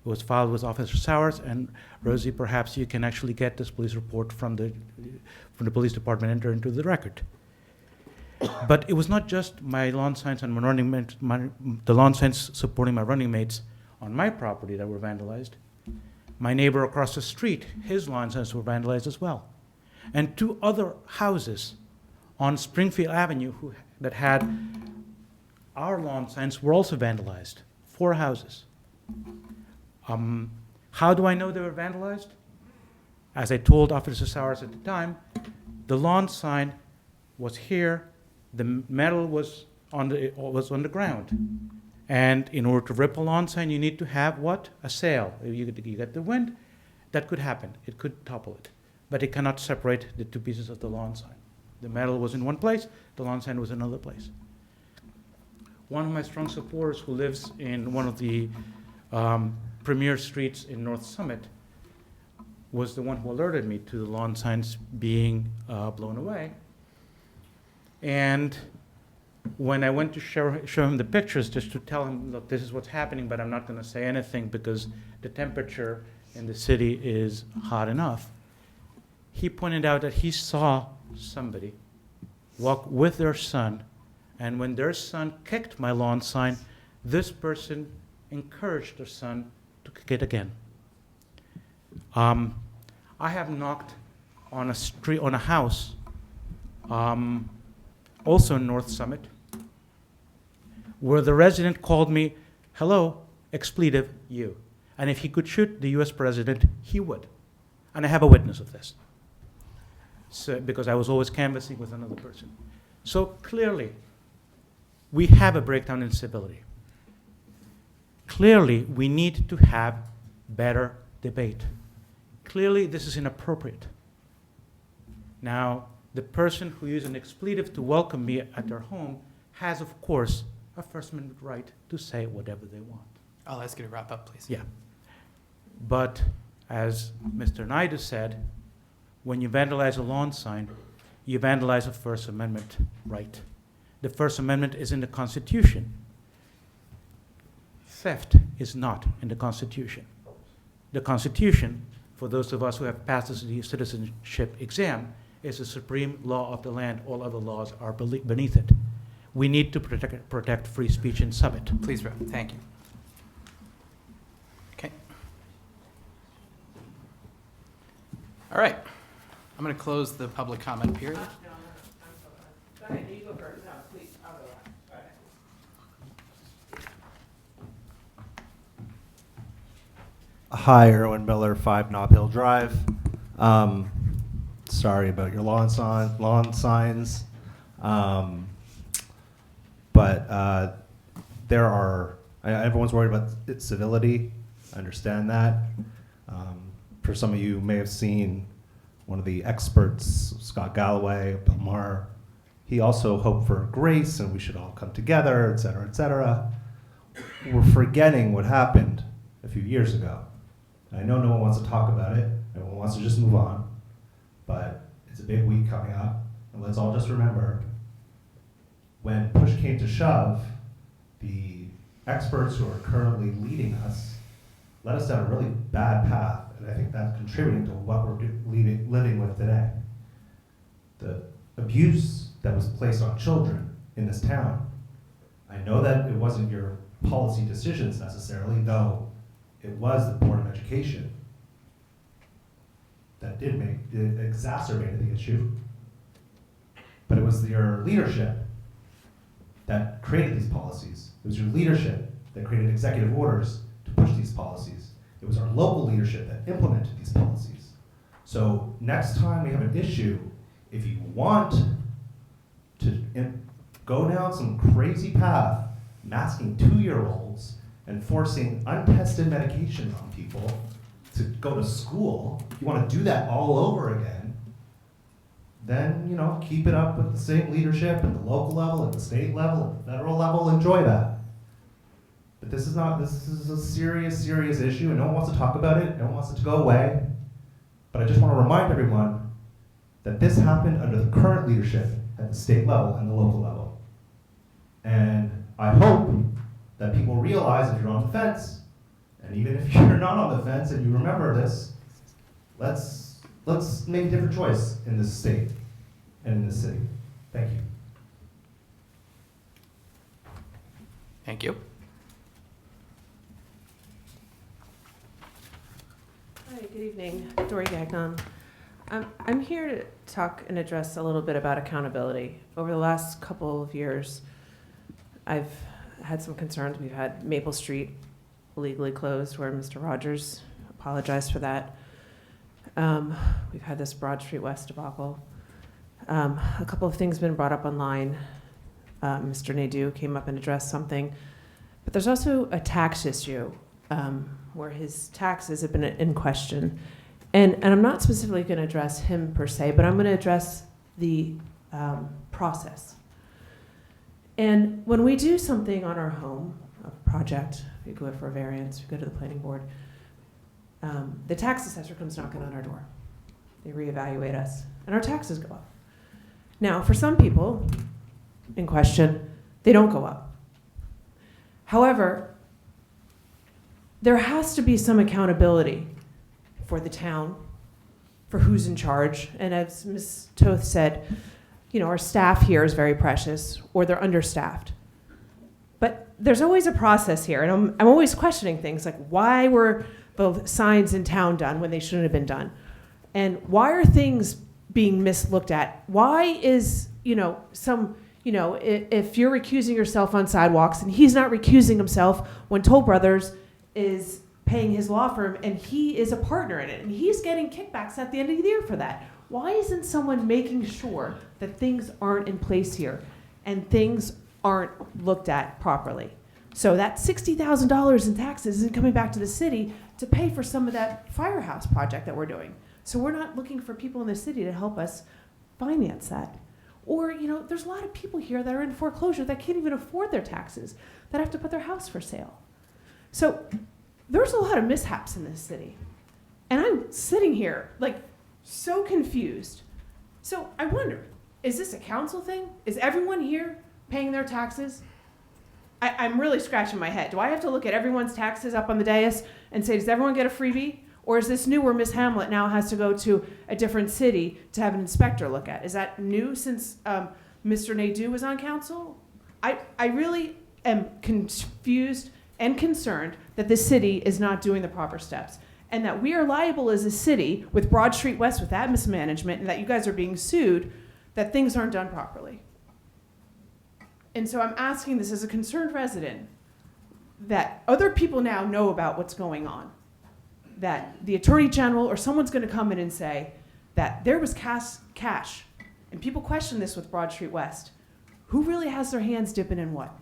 It was filed with Officer Sowers, and Rosie, perhaps you can actually get this police report from the police department and enter into the record. But it was not just my lawn signs and my running mates, the lawn signs supporting my running mates on my property that were vandalized. My neighbor across the street, his lawn signs were vandalized as well. And 2 other houses on Springfield Avenue that had our lawn signs were also vandalized. 4 houses. How do I know they were vandalized? As I told Officer Sowers at the time, the lawn sign was here, the metal was on the ground. And in order to rip a lawn sign, you need to have what? A sail. You get the wind, that could happen. It could topple it. But it cannot separate the 2 pieces of the lawn sign. The metal was in one place, the lawn sign was in another place. One of my strong supporters who lives in one of the premier streets in North Summit was the one who alerted me to the lawn signs being blown away. And when I went to show him the pictures, just to tell him, look, this is what's happening, but I'm not going to say anything because the temperature in the city is hot enough, he pointed out that he saw somebody walk with their son, and when their son kicked my lawn sign, this person encouraged their son to kick it again. I have knocked on a house, also in North Summit, where the resident called me, hello, expletive, you. And if he could shoot the US president, he would. And I have a witness of this. So, because I was always canvassing with another person. So clearly, we have a breakdown in civility. Clearly, we need to have better debate. Clearly, this is inappropriate. Now, the person who used an expletive to welcome me at their home has, of course, a First Amendment right to say whatever they want. I'll ask you to wrap up, please. Yeah. But as Mr. Naidu said, when you vandalize a lawn sign, you vandalize a First Amendment right. The First Amendment is in the Constitution. Theft is not in the Constitution. The Constitution, for those of us who have passed the citizenship exam, is the supreme law of the land. All other laws are beneath it. We need to protect free speech in Summit. Please wrap. Thank you. Okay. All right. I'm going to close the public comment period. Go ahead, you go first. No, please, I'll go last. Go ahead. Hi, Erwin Miller, 5 Nob Hill Drive. Sorry about your lawn signs. But there are, everyone's worried about its civility. I understand that. For some of you may have seen one of the experts, Scott Galloway, Bill Maher. He also hoped for grace and we should all come together, et cetera, et cetera. We're forgetting what happened a few years ago. I know no one wants to talk about it. Everyone wants to just move on. But it's a big week coming up. And let's all just remember, when push came to shove, the experts who are currently leading us led us down a really bad path. And I think that's contributing to what we're living with today. The abuse that was placed on children in this town. I know that it wasn't your policy decisions necessarily, though it was the Board of Education that exacerbated the issue. but it was your leadership that created these policies. It was your leadership that created executive orders to push these policies. It was our local leadership that implemented these policies. So next time we have an issue, if you want to go down some crazy path, masking 2-year-olds and forcing untested medications on people to go to school, if you want to do that all over again, then, you know, keep it up with the same leadership at the local level, at the state level, at the federal level, enjoy that. But this is a serious, serious issue, and no one wants to talk about it, no one wants it to go away. But I just want to remind everyone that this happened under the current leadership at the state level and the local level. And I hope that people realize if you're on the fence, and even if you're not on the fence and you remember this, let's make a different choice in this state and in this city. Thank you. Thank you. Hi, good evening. Dory Gagnon. I'm here to talk and address a little bit about accountability. Over the last couple of years, I've had some concerns. We've had Maple Street illegally closed, where Mr. Rogers apologized for that. We've had this Broad Street West debacle. A couple of things have been brought up online. Mr. Nadeau came up and addressed something. But there's also a tax issue where his taxes have been in question. And I'm not specifically going to address him per se, but I'm going to address the process. And when we do something on our home, a project, we go for a variance, we go to the planning board, the tax assessor comes knocking on our door. They reevaluate us, and our taxes go up. Now, for some people in question, they don't go up. However, there has to be some accountability for the town, for who's in charge. And as Ms. Toth said, you know, our staff here is very precious, or they're understaffed. But there's always a process here, and I'm always questioning things like, why were the signs in town done when they shouldn't have been done? And why are things being mislooked at? Why is, if you're recusing yourself on sidewalks and he's not recusing himself when Toll Brothers is paying his law firm and he is a partner in it and he's getting kickbacks at the end of the year for that? Why isn't someone making sure that things aren't in place here and things aren't looked at properly? So that $60,000 in taxes isn't coming back to the city to pay for some of that firehouse project that we're doing. So we're not looking for people in the city to help us finance that. Or, there's a lot of people here that are in foreclosure that can't even afford their taxes, that have to put their house for sale. So there's a lot of mishaps in this city. And I'm sitting here, so confused. So I wonder, is this a council thing? Is everyone here paying their taxes? I'm really scratching my head. Do I have to look at everyone's taxes up on the dais and say, does everyone get a freebie? Or is this new where Ms. Hamlet now has to go to a different city to have an inspector look at? Is that new since Mr. Nadeau was on council? I really am confused and concerned that the city is not doing the proper steps, and that we are liable as a city with Broad Street West with that mismanagement, and that you guys are being sued, that things aren't done properly. And so I'm asking this as a concerned resident, that other people now know about what's going on, that the Attorney General or someone's going to come in and say that there was cash, and people question this with Broad Street West. Who really has their hands dipping in what?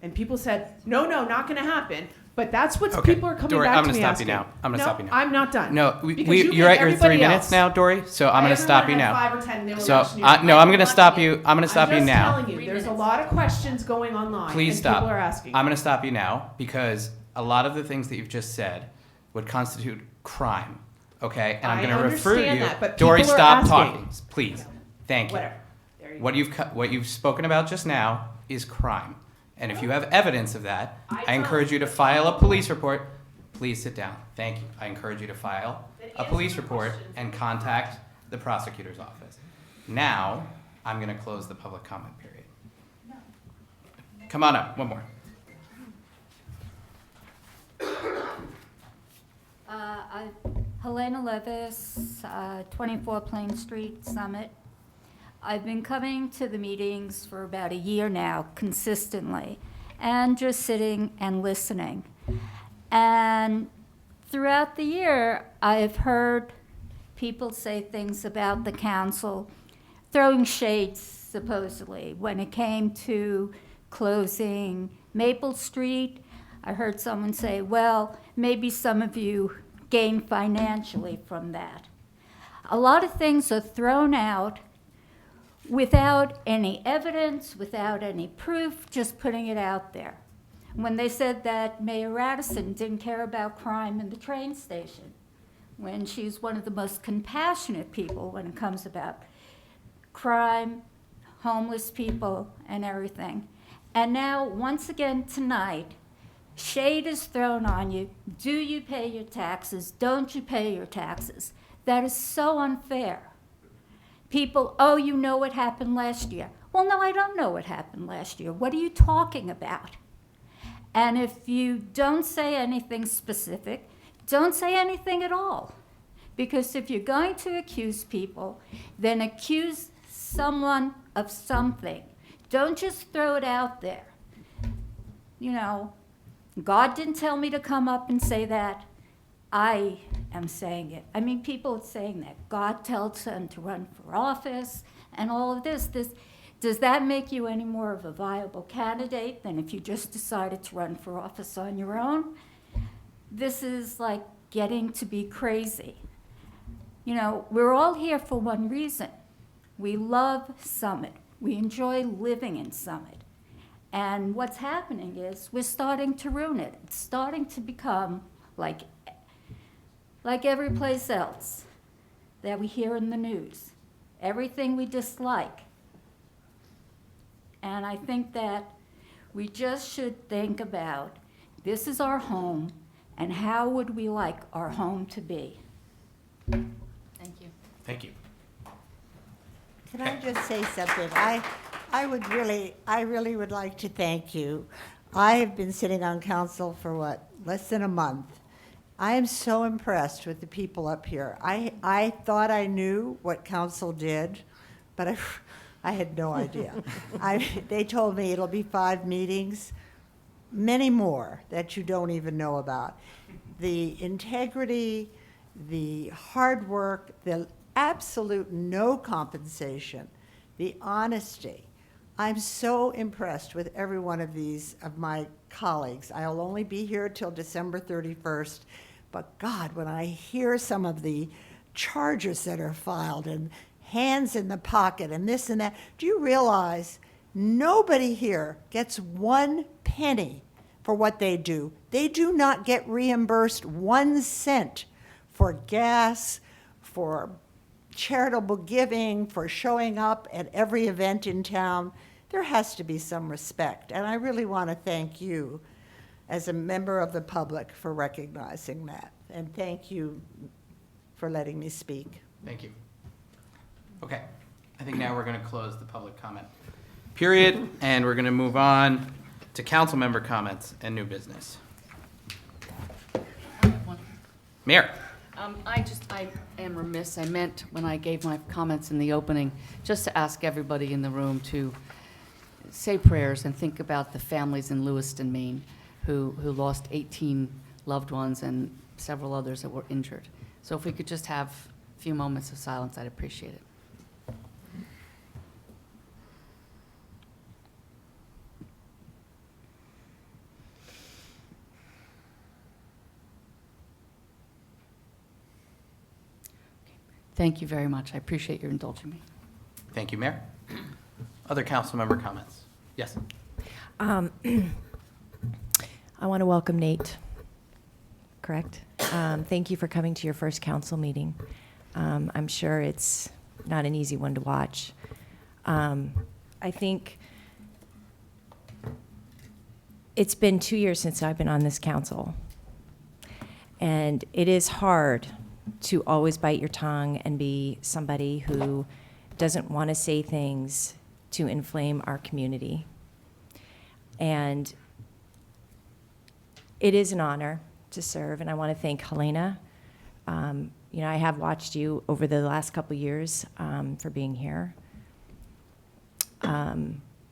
And people said, no, not going to happen. But that's what people are coming Dory, back I'm to gonna me stop asking. you now. I'm gonna stop you now. I'm not done. No, Because you you're gave at your 3 everybody minutes else. now, Dory. So I'm gonna stop you Everyone now. had 5 or 10 and they were So rushing you. no, I'm gonna stop you. I'm gonna stop you I'm just now. telling you, there's a lot of questions going online. Please and stop. People are asking. I'm going to stop you now because a lot of the things that you've just said would constitute crime. Okay, and I'm I going to refer understand you. that, but Dory, people are stop asking. talking, please. Thank you. Whatever. There you What you've spoken about just now is crime, and if you have evidence of that, I encourage you to file a police report. Please sit down. Thank you. I encourage you to file a police report and contact the prosecutor's office. Now, I'm going to close the public comment period. Come on up. One more. Helena Levis, 24 Plain Street, Summit. I've been coming to the meetings for about a year now, consistently, and just sitting and listening. And throughout the year, I've heard people say things about the council, throwing shades, supposedly. When it came to closing Maple Street, I heard someone say, well, maybe some of you gained financially from that. A lot of things are thrown out without any evidence, without any proof, just putting it out there. When they said that Mayor Radisson didn't care about crime in the train station, when she's one of the most compassionate people when it comes about crime, homeless people, and everything. And now, once again tonight, shade is thrown on you. Do you pay your taxes? Don't you pay your taxes? That is so unfair. People, oh, you know what happened last year. Well, no, I don't know what happened last year. What are you talking about? And if you don't say anything specific, don't say anything at all. Because if you're going to accuse people, then accuse someone of something. Don't just throw it out there. You know, God didn't tell me to come up and say that. I am saying it. I mean, people are saying that God tells them to run for office and all of this. Does that make you any more of a viable candidate than if you just decided to run for office on your own? This is like getting to be crazy. You know, we're all here for one reason. We love Summit. We enjoy living in Summit. And what's happening is we're starting to ruin it. It's starting to become like every place else that we hear in the news. Everything we dislike. And I think that we just should think about, this is our home, and how would we like our home to be? Thank you. Thank you. Can I just say something? I really would like to thank you. I have been sitting on council for what, less than a month. I am so impressed with the people up here. I thought I knew what council did, but I had no idea. They told me it'll be 5 meetings, many more that you don't even know about. The integrity, the hard work, the absolute no compensation, the honesty. I'm so impressed with every one of my colleagues. I'll only be here till December 31st, but God, when I hear some of the charges that are filed and hands in the pocket and this and that, do you realize nobody here gets 1 penny for what they do? They do not get reimbursed 1 cent for gas, for charitable giving, for showing up at every event in town. There has to be some respect. And I really want to thank you as a member of the public for recognizing that. And thank you for letting me speak. Thank you. Okay, I think now we're going to close the public comment period, and we're going to move on to council member comments and new business. Mayor. I am remiss. I meant when I gave my comments in the opening, just to ask everybody in the room to say prayers and think about the families in Lewiston, Maine, who lost 18 loved ones and several others that were injured. So if we could just have a few moments of silence, I'd appreciate it. Thank you very much. I appreciate your indulging me. Thank you, Mayor. Other council member comments? Yes. I want to welcome Nate, correct? Thank you for coming to your first council meeting. I'm sure it's not an easy one to watch. I think it's been 2 years since I've been on this council, and it is hard to always bite your tongue and be somebody who doesn't want to say things to inflame our community. And it is an honor to serve, and I want to thank Helena. I have watched you over the last couple years for being here,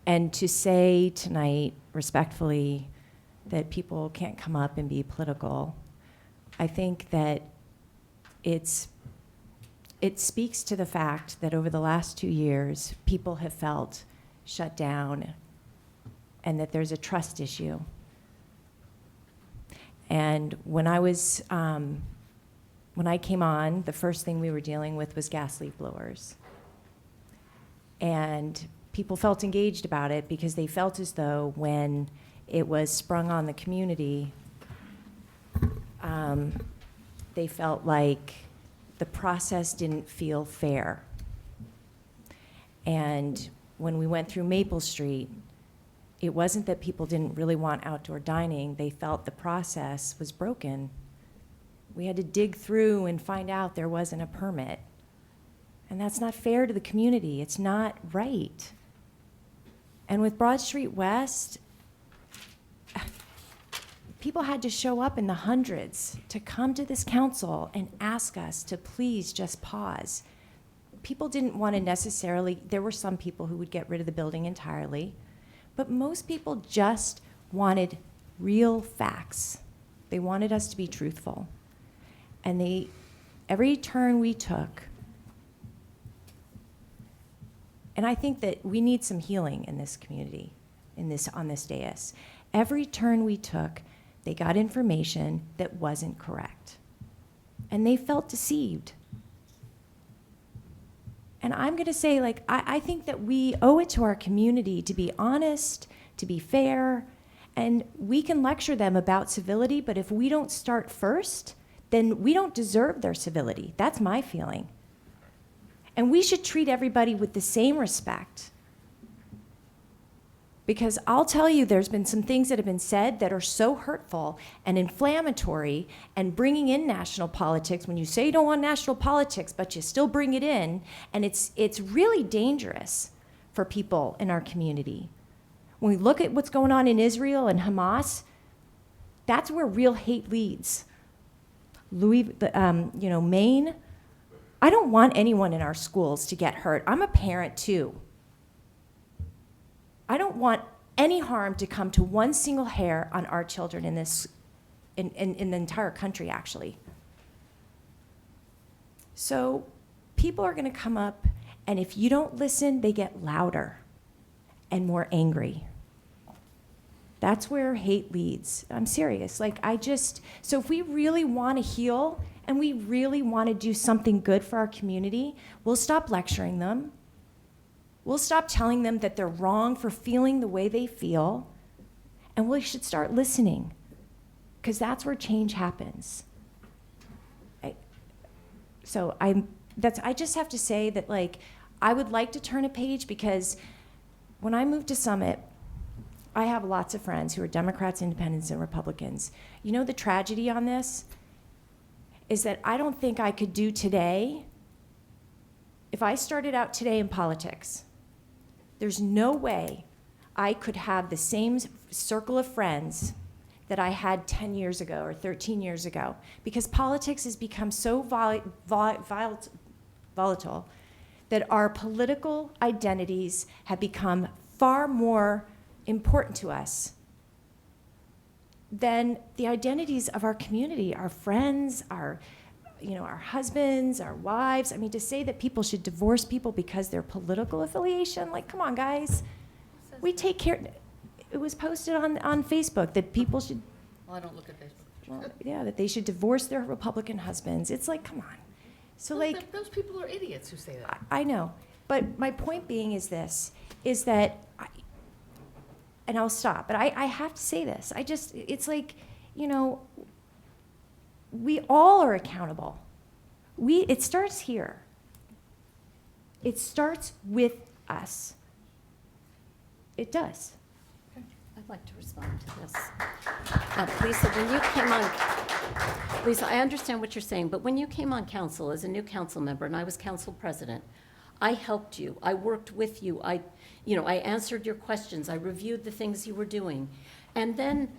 And to say tonight respectfully that people can't come up and be political, I think that it speaks to the fact that over the last 2 years, people have felt shut down and that there's a trust issue. And when I came on, the first thing we were dealing with was gas leak blowers. And people felt engaged about it because they felt as though when it was sprung on the community, they felt like the process didn't feel fair. And when we went through Maple Street, it wasn't that people didn't really want outdoor dining, they felt the process was broken. We had to dig through and find out there wasn't a permit. And that's not fair to the community, it's not right. And with Broad Street West, people had to show up in the hundreds to come to this council and ask us to please just pause. People didn't want to necessarily, there were some people who would get rid of the building entirely, but most people just wanted real facts. They wanted us to be truthful. And every turn we took, and I think that we need some healing in this community, on this dais. Every turn we took, they got information that wasn't correct. And they felt deceived. And I'm going to say, I think that we owe it to our community to be honest, to be fair, and we can lecture them about civility, but if we don't start first, then we don't deserve their civility. That's my feeling. And we should treat everybody with the same respect. Because I'll tell you, there's been some things that have been said that are so hurtful and inflammatory and bringing in national politics. When you say you don't want national politics, but you still bring it in, and it's really dangerous for people in our community. When we look at what's going on in Israel and Hamas, that's where real hate leads. Maine, I don't want anyone in our schools to get hurt. I'm a parent too. I don't want any harm to come to one single hair on our children in the entire country, actually. So people are going to come up, and if you don't listen, they get louder and more angry. That's where hate leads. I'm serious. So if we really want to heal and we really want to do something good for our community, we'll stop lecturing them. We'll stop telling them that they're wrong for feeling the way they feel, and we should start listening, because that's where change happens. I just have to say that, I would like to turn a page, because when I moved to Summit, I have lots of friends who are Democrats, Independents, and Republicans. You know, the tragedy on this is that I don't think I could do today, if I started out today in politics, there's no way I could have the same circle of friends that I had 10 years ago or 13 years ago, because politics has become so volatile that our political identities have become far more important to us than the identities of our community, our friends, our husbands, our wives. I mean, to say that people should divorce people because their political affiliation, come on, guys. We take care. It was posted on Facebook that people should. Well, I don't look at Facebook. Well, yeah, that they should divorce their Republican husbands. It's come on. So those people are idiots who say that. I know, but my point being is that, and I'll stop, but I have to say this. We all are accountable. It starts here. It starts with us. It does. I'd like to respond to this. Lisa, when you came on, Lisa, I understand what you're saying, but when you came on council as a new council member, and I was council president, I helped you. I worked with you. I answered your questions. I reviewed the things you were doing. And then,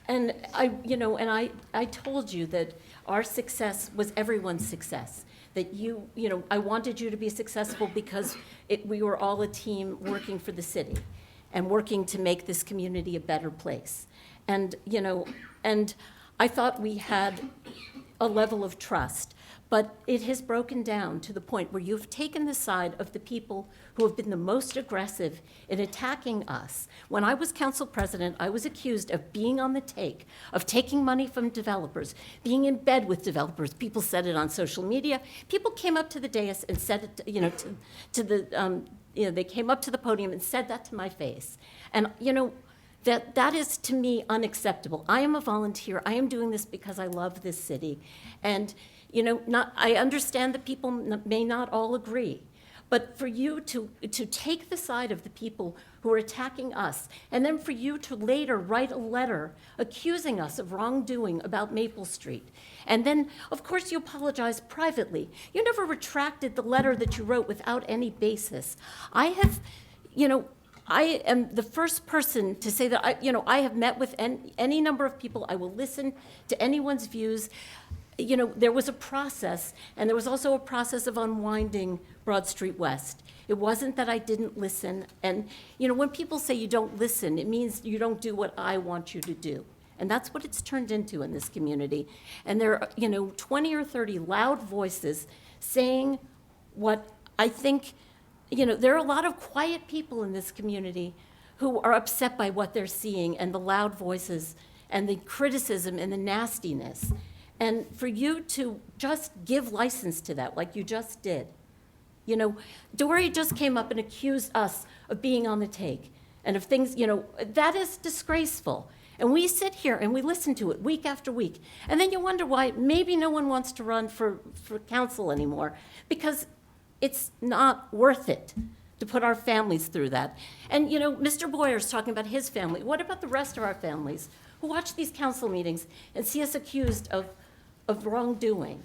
I told you that our success was everyone's success, that I wanted you to be successful because we were all a team working for the city and working to make this community a better place. And, and I thought we had a level of trust, but it has broken down to the point where you've taken the side of the people who have been the most aggressive in attacking us. When I was council president, I was accused of being on the take, of taking money from developers, being in bed with developers. People said it on social media. People came up to the dais and said it, they came up to the podium and said that to my face. And, that is, to me, unacceptable. I am a volunteer. I am doing this because I love this city. And, I understand that people may not all agree. But for you to take the side of the people who are attacking us, and then for you to later write a letter accusing us of wrongdoing about Maple Street, and then, of course, you apologize privately. You never retracted the letter that you wrote without any basis. I am the first person to say that I have met with any number of people. I will listen to anyone's views. There was a process, and there was also a process of unwinding Broad Street West. It wasn't that I didn't listen. And, when people say you don't listen, it means you don't do what I want you to do. And that's what it's turned into in this community. And there are, 20 or 30 loud voices saying what I think, there are a lot of quiet people in this community who are upset by what they're seeing and the loud voices and the criticism and the nastiness. And for you to just give license to that, like you just did. Dory just came up and accused us of being on the take and of things, that is disgraceful. And we sit here and we listen to it week after week. And then you wonder why maybe no one wants to run for council anymore, because it's not worth it to put our families through that. And, Mr. Boyer's talking about his family. What about the rest of our families who watch these council meetings and see us accused of wrongdoing?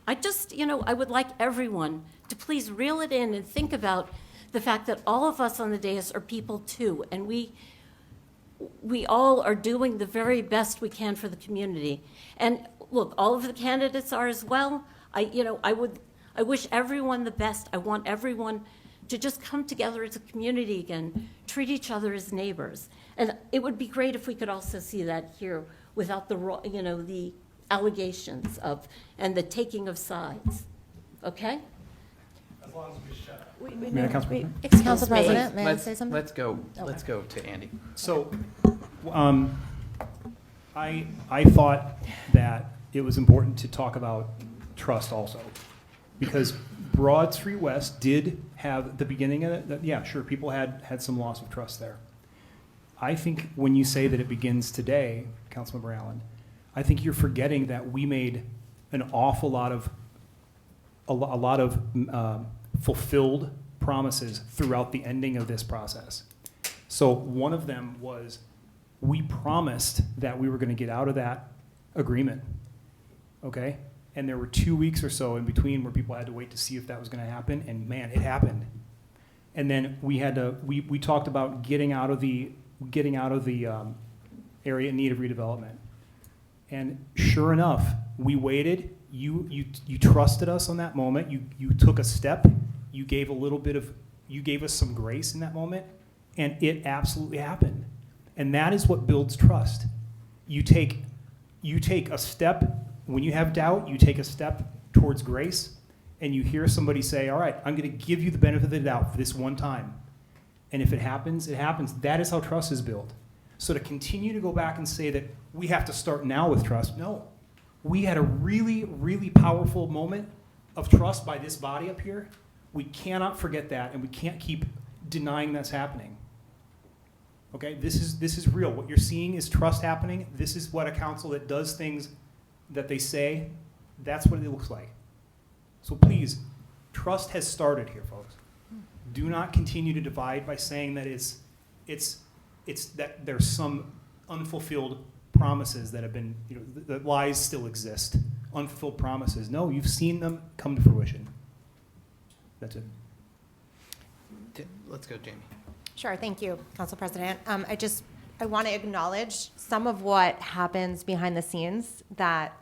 I would like everyone to please reel it in and think about the fact that all of us on the dais are people too, and we all are doing the very best we can for the community. And look, all of the candidates are as well. I wish everyone the best. I want everyone to just come together as a community again, treat each other as neighbors. And it would be great if we could also see that here without the allegations and the taking of sides. Okay? As long as we shut up. Excuse Council me. President, may I say something? Let's go to Andy. So, I thought that it was important to talk about trust also, because Broad Street West did have the beginning of it. Yeah, sure, people had some loss of trust there. I think when you say that it begins today, Councilmember Allen, I think you're forgetting that we made an awful lot of fulfilled promises throughout the ending of this process. So one of them was we promised that we were going to get out of that agreement, okay? And there were 2 weeks or so in between where people had to wait to see if that was going to happen, and man, it happened. And then we talked about getting out of the area in need of redevelopment. And sure enough, we waited. You trusted us on that moment. You took a step. You gave us some grace in that moment, and it absolutely happened. And that is what builds trust. You take a step when you have doubt. You take a step towards grace, and you hear somebody say, "All right, I'm going to give you the benefit of the doubt for this one time." And if it happens, it happens. That is how trust is built. So to continue to go back and say that we have to start now with trust, no. We had a really, really powerful moment of trust by this body up here. We cannot forget that, and we can't keep denying that's happening. Okay, this is real. What you're seeing is trust happening. This is what a council that does things that they say, that's what it looks like. So please, trust has started here, folks. Do not continue to divide by saying that it's that there's some unfulfilled promises that have been, the lies still exist. Unfulfilled promises. No, you've seen them come to fruition. That's it. Let's go, Jamie. Sure, thank you, Council President. I want to acknowledge some of what happens behind the scenes that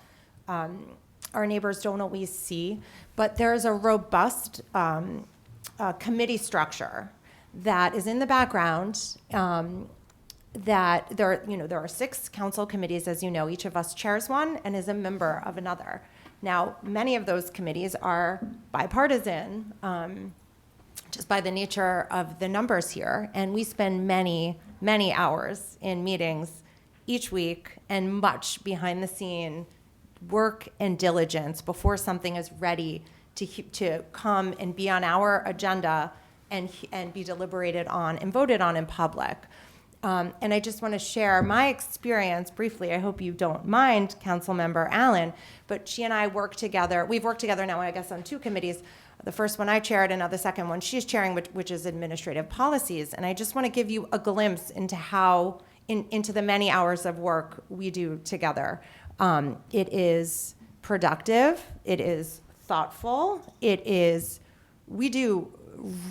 our neighbors don't always see, but there's a robust committee structure that is in the background. That there are 6 council committees, as you know. Each of us chairs one and is a member of another. Now, many of those committees are bipartisan, just by the nature of the numbers here, and we spend many, many hours in meetings each week and much behind the scene work and diligence before something is ready to come and be on our agenda and be deliberated on and voted on in public. And I just want to share my experience briefly. I hope you don't mind, Councilmember Allen, but she and I work together. We've worked together now, I guess, on 2 committees. The first one I chaired, and now the second one she's chairing, which is administrative policies. And I just want to give you a glimpse into how, into the many hours of work we do together. It is productive. It is thoughtful. We do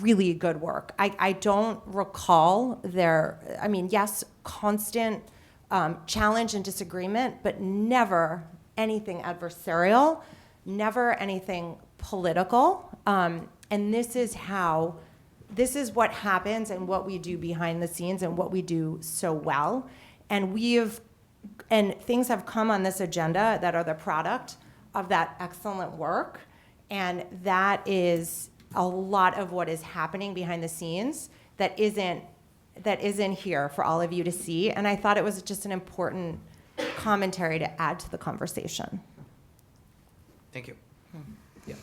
really good work. I don't recall yes, constant challenge and disagreement, but never anything adversarial, never anything political. And this is what happens and what we do behind the scenes and what we do so well. And things have come on this agenda that are the product of that excellent work. And that is a lot of what is happening behind the scenes that isn't here for all of you to see. And I thought it was just an important commentary to add to the conversation. Thank you. Yeah.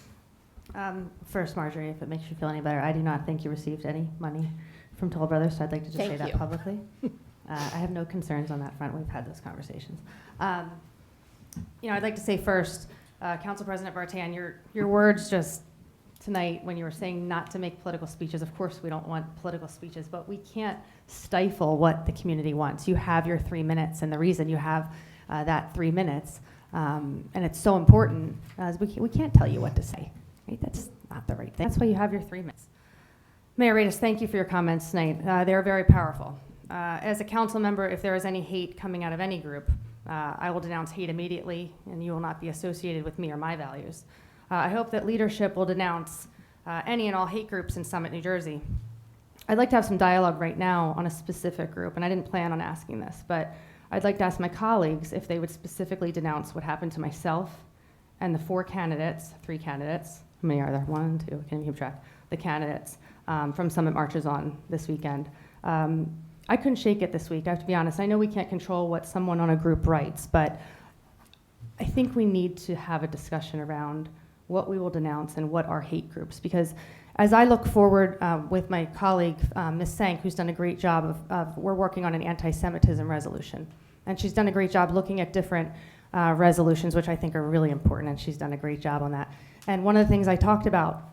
First, Marjorie, if it makes you feel any better, I do not think you received any money from Toll Brothers, so I'd like to just say that publicly. I have no concerns on that front. We've had those conversations. I'd like to say first, Council President Vartan, your words just tonight when you were saying not to make political speeches. Of course, we don't want political speeches, but we can't stifle what the community wants. You have your 3 minutes, and the reason you have that 3 minutes, and it's so important, is we can't tell you what to say. Right? That's not the right thing. That's why you have your 3 minutes. Mayor Radis, thank you for your comments tonight. They're very powerful. As a council member, if there is any hate coming out of any group, I will denounce hate immediately, and you will not be associated with me or my values. I hope that leadership will denounce any and all hate groups in Summit, New Jersey. I'd like to have some dialogue right now on a specific group, and I didn't plan on asking this, but I'd like to ask my colleagues if they would specifically denounce what happened to myself and the 3 candidates, how many are there? 1, 2, I can't keep track, the candidates from Summit Marches On this weekend. I couldn't shake it this week, I have to be honest. I know we can't control what someone on a group writes, but I think we need to have a discussion around what we will denounce and what are hate groups. Because as I look forward with my colleague, Ms. Sank, who's done a great job we're working on an anti-Semitism resolution. And she's done a great job looking at different resolutions, which I think are really important, and she's done a great job on that. And one of the things I talked about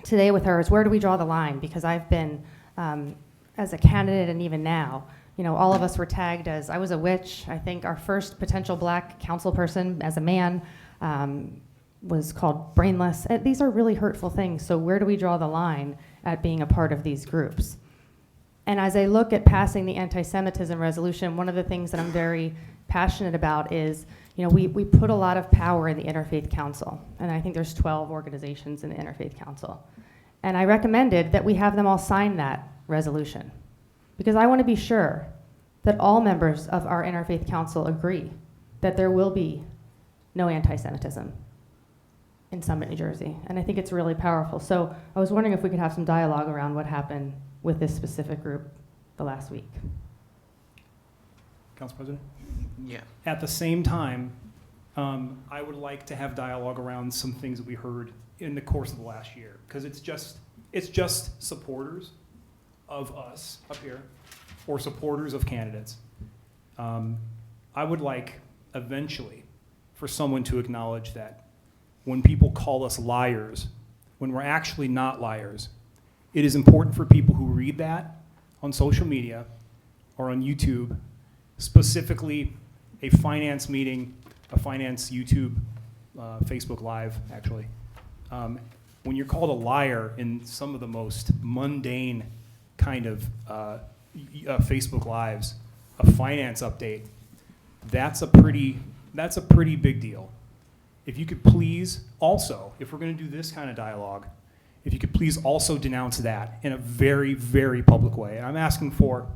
today with her is where do we draw the line? Because I've been, as a candidate and even now, all of us were tagged as, I was a witch. I think our first potential black council person as a man was called brainless. These are really hurtful things. So where do we draw the line at being a part of these groups? And as I look at passing the anti-Semitism resolution, one of the things that I'm very passionate about is, we put a lot of power in the Interfaith Council. And I think there's 12 organizations in the Interfaith Council. And I recommended that we have them all sign that resolution, because I want to be sure that all members of our Interfaith Council agree that there will be no anti-Semitism in Summit, New Jersey. And I think it's really powerful. So I was wondering if we could have some dialogue around what happened with this specific group the last week. Council President? Yeah. At the same time, I would like to have dialogue around some things that we heard in the course of the last year, because it's just supporters of us up here or supporters of candidates. I would like eventually for someone to acknowledge that when people call us liars, when we're actually not liars, it is important for people who read that on social media or on YouTube, specifically a finance meeting, a finance YouTube, Facebook Live, actually. When you're called a liar in some of the most mundane kind of Facebook Lives, a finance update, that's a pretty big deal. if you could please also, if we're going to do this kind of dialogue, if you could please also denounce that in a very, very public way. And I'm asking for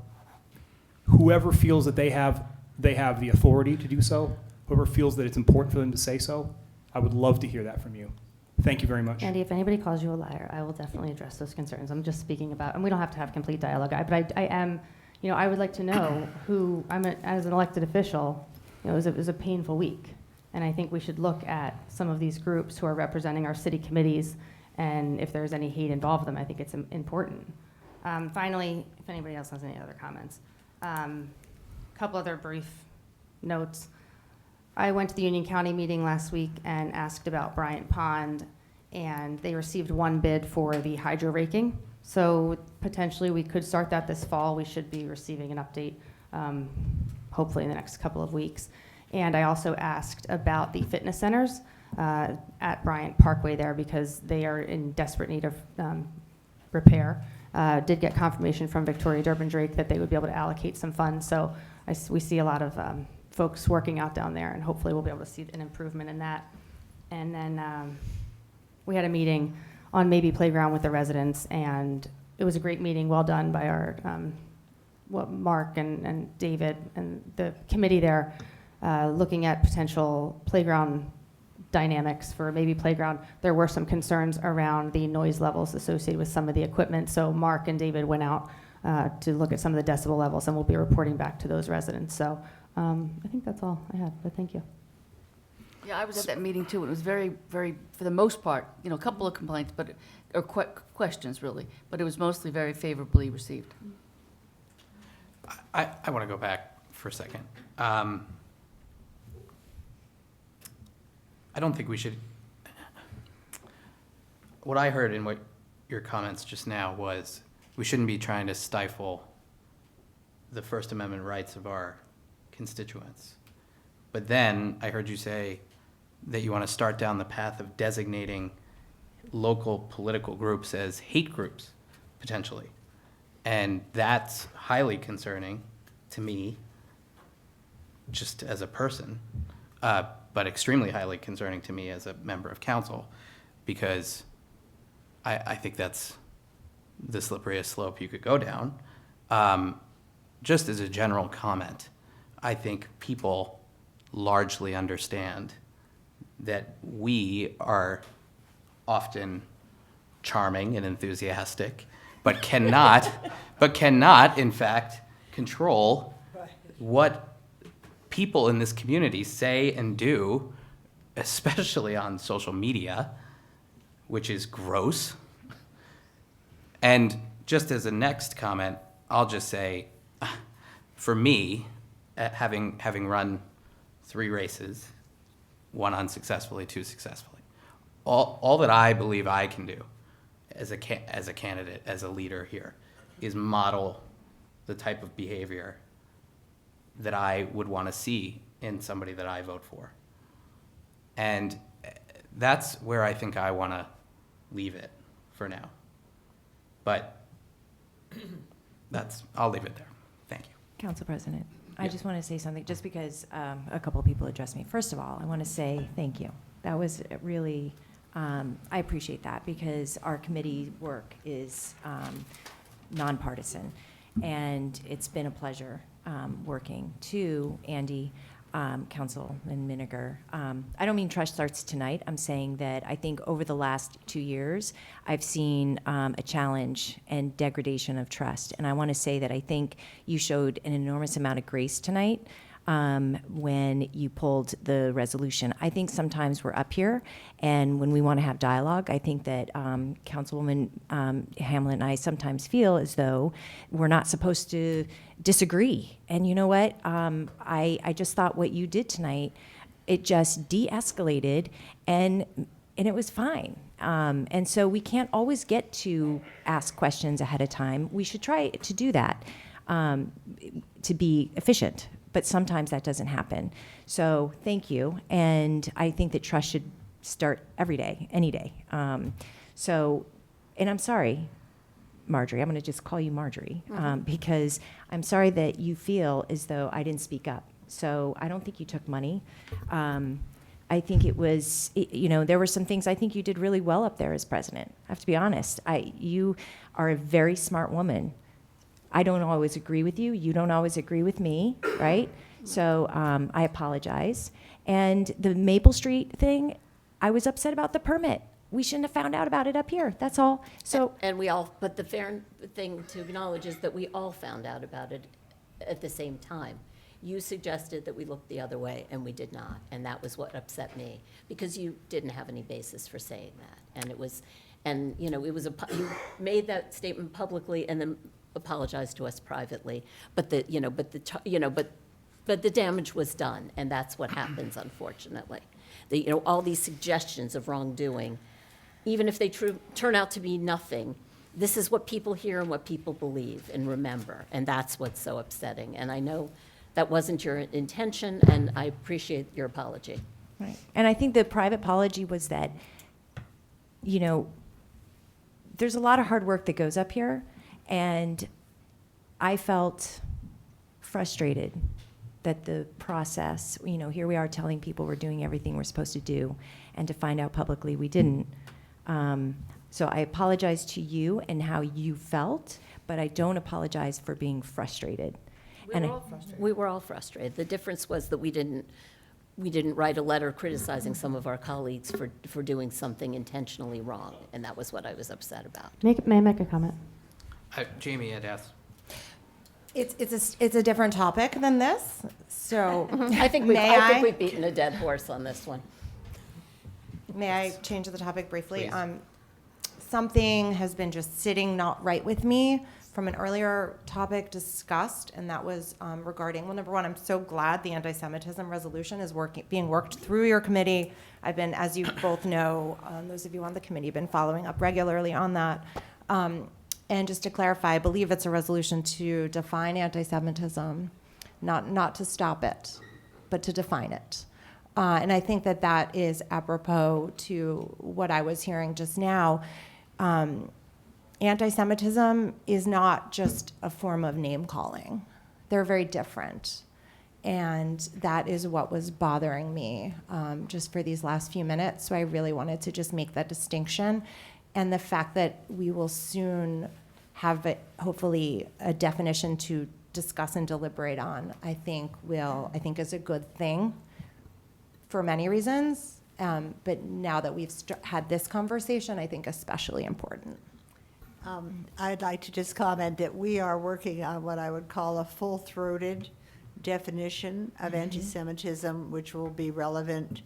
whoever feels that they have the authority to do so, whoever feels that it's important for them to say so, I would love to hear that from you. Thank you very much. Andy, if anybody calls you a liar, I will definitely address those concerns. I'm just speaking about, and we don't have to have complete dialogue, but I am, I would like to know who, as an elected official, it was a painful week. And I think we should look at some of these groups who are representing our city committees, and if there's any hate involved with them, I think it's important. Finally, if anybody else has any other comments, couple other brief notes. I went to the Union County meeting last week and asked about Bryant Pond, and they received one bid for the hydro raking. So potentially we could start that this fall. We should be receiving an update, hopefully in the next couple of weeks. And I also asked about the fitness centers at Bryant Parkway there, because they are in desperate need of repair. Did get confirmation from Victoria Durbin Drake that they would be able to allocate some funds. So we see a lot of folks working out down there, and hopefully we'll be able to see an improvement in that. And then we had a meeting on maybe playground with the residents, and it was a great meeting, well done by our Mark and David and the committee there, looking at potential playground dynamics for maybe playground. There were some concerns around the noise levels associated with some of the equipment, so Mark and David went out to look at some of the decibel levels, and we'll be reporting back to those residents. So I think that's all I had, but thank you. Yeah, I was at that meeting too, and it was very, very, for the most part, a couple of complaints, or questions really, but it was mostly very favorably received. I want to go back for a second. I don't think we should. What I heard in what your comments just now was we shouldn't be trying to stifle the First Amendment rights of our constituents. But then I heard you say that you want to start down the path of designating local political groups as hate groups, potentially. And that's highly concerning to me, just as a person, but extremely highly concerning to me as a member of council, because I think that's the slipperiest slope you could go down. Just as a general comment, I think people largely understand that we are often charming and enthusiastic, but cannot, in fact, control what people in this community say and do, especially on social media, which is gross. And just as a next comment, I'll just say, for me, having run 3 races, 1 unsuccessfully, 2 successfully, all that I believe I can do as a candidate, as a leader here, is model the type of behavior that I would want to see in somebody that I vote for. And that's where I think I want to leave it for now. But I'll leave it there. Thank you. Council President, I Yeah. just want to say something, just because a couple of people addressed me. First of all, I want to say thank you. That was really, I appreciate that, because our committee work is nonpartisan, and it's been a pleasure working to Andy, Councilman Miniger. I don't mean trust starts tonight. I'm saying that I think over the last 2 years, I've seen a challenge and degradation of trust. And I want to say that I think you showed an enormous amount of grace tonight when you pulled the resolution. I think sometimes we're up here, and when we want to have dialogue, I think that Councilwoman Hamlin and I sometimes feel as though we're not supposed to disagree. And you know what? I just thought what you did tonight, it just de-escalated, and it was fine. And so we can't always get to ask questions ahead of time. We should try to do that to be efficient. But sometimes that doesn't happen. So thank you. And I think that trust should start every day, any day. And I'm sorry, Marjorie, I'm going to just call you Marjorie, because I'm sorry that you feel as though I didn't speak up. So I don't think you took money. I think it was, you know, there were some things I think you did really well up there as president. I have to be honest. You are a very smart woman. I don't always agree with you. You don't always agree with me, right? So I apologize. And the Maple Street thing, I was upset about the permit. We shouldn't have found out about it up here. That's all. So And we all, but the fair thing to acknowledge is that we all found out about it at the same time. You suggested that we look the other way, and we did not, and that was what upset me, because you didn't have any basis for saying that. And it was, and, you know, it was you made that statement publicly and then apologized to us privately, but the, you know, but the damage was done, and that's what happens, unfortunately. You know, all these suggestions of wrongdoing, even if they turn out to be nothing, this is what people hear and what people believe and remember, and that's what's so upsetting. And I know that wasn't your intention, and I appreciate your apology. right. And I think the private apology was that, you know, there's a lot of hard work that goes up here, and I felt frustrated that the process, you know, here we are telling people we're doing everything we're supposed to do, and to find out publicly we didn't. So I apologize to you and how you felt, but I don't apologize for being frustrated. We were all frustrated. The difference was that we didn't write a letter criticizing some of our colleagues for doing something intentionally wrong, and that was what I was upset about. May I make a comment? Jamie had asked. It's a different topic than this, so I think we've beaten a dead horse on this one. May I change the topic briefly? Please. Something has been just sitting not right with me from an earlier topic discussed, and that was regarding, well, number one, I'm so glad the anti-Semitism resolution is being worked through your committee. I've been, as you both know, those of you on the committee have been following up regularly on that. And just to clarify, I believe it's a resolution to define anti-Semitism, not to stop it, but to define it. And I think that that is apropos to what I was hearing just now. Anti-Semitism is not just a form of name-calling. They're very different. And that is what was bothering me just for these last few minutes. So I really wanted to just make that distinction. And the fact that we will soon have, hopefully, a definition to discuss and deliberate on, I think is a good thing for many reasons. But now that we've had this conversation, I think especially important. I'd like to just comment that we are working on what I would call a full-throated definition of anti-Semitism, which will be relevant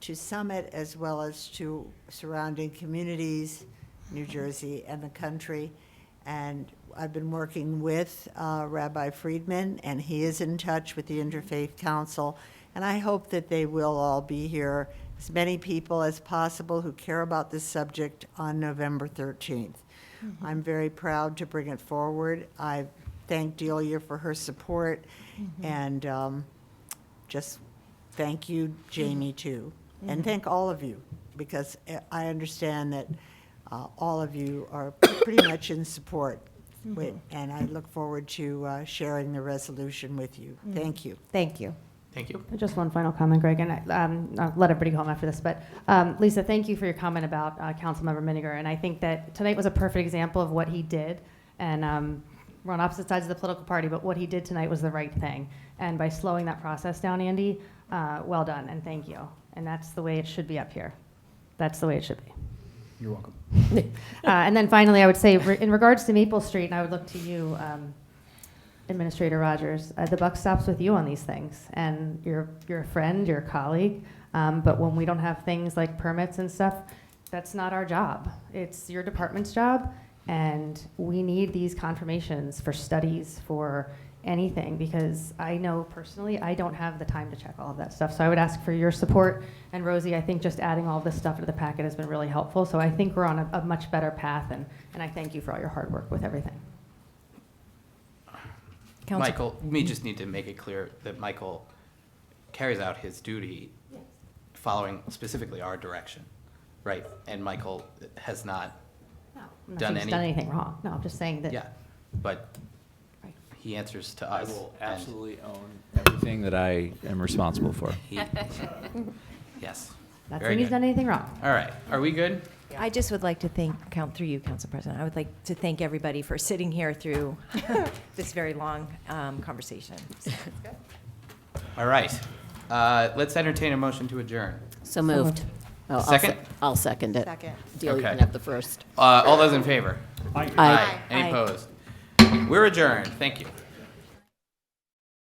to Summit as well as to surrounding communities, New Jersey and the country. And I've been working with Rabbi Friedman, and he is in touch with the Interfaith Council. And I hope that they will all be here, as many people as possible who care about this subject, on November 13th. I'm very proud to bring it forward. I thank Delia for her support, and just thank you, Jamie, too. And thank all of you, because I understand that all of you are pretty much in support, and I look forward to sharing the resolution with you. Thank you. Thank you. Thank you. Just one final comment, Greg, and I'll let everybody go home after this. But Lisa, thank you for your comment about Councilmember Miniger. And I think that tonight was a perfect example of what he did. And we're on opposite sides of the political party, but what he did tonight was the right thing. And by slowing that process down, Andy, well done, and thank you. And that's the way it should be up here. That's the way it should be. You're welcome. And then finally, I would say, in regards to Maple Street, and I would look to you, Administrator Rogers, the buck stops with you on these things, and you're a friend, you're a colleague, but when we don't have things like permits and stuff, that's not our job. It's your department's job, and we need these confirmations for studies, for anything, because I know personally I don't have the time to check all of that stuff. So I would ask for your support, and Rosie, I think just adding all of this stuff into the packet has been really helpful. So I think we're on a much better path, and I thank you for all your hard work with everything. Michael, we just need to make it clear that Michael carries out his duty following specifically our direction, right? And Michael has not done anything wrong. No, I'm just saying that. Yeah, but he answers to us. I will absolutely own everything that I am responsible for. Yes. Not Very saying he's good. done anything wrong. All right, are we good? I just would like to through you, Council President, I would like to thank everybody for sitting here through this very long conversation. All right. Let's entertain a motion to adjourn. So moved. Oh, Second? I'll second it. Second. Deal, you Okay. can have the first. All those in favor? Aye. Aye. Any Aye. opposed? We're adjourned. Thank you.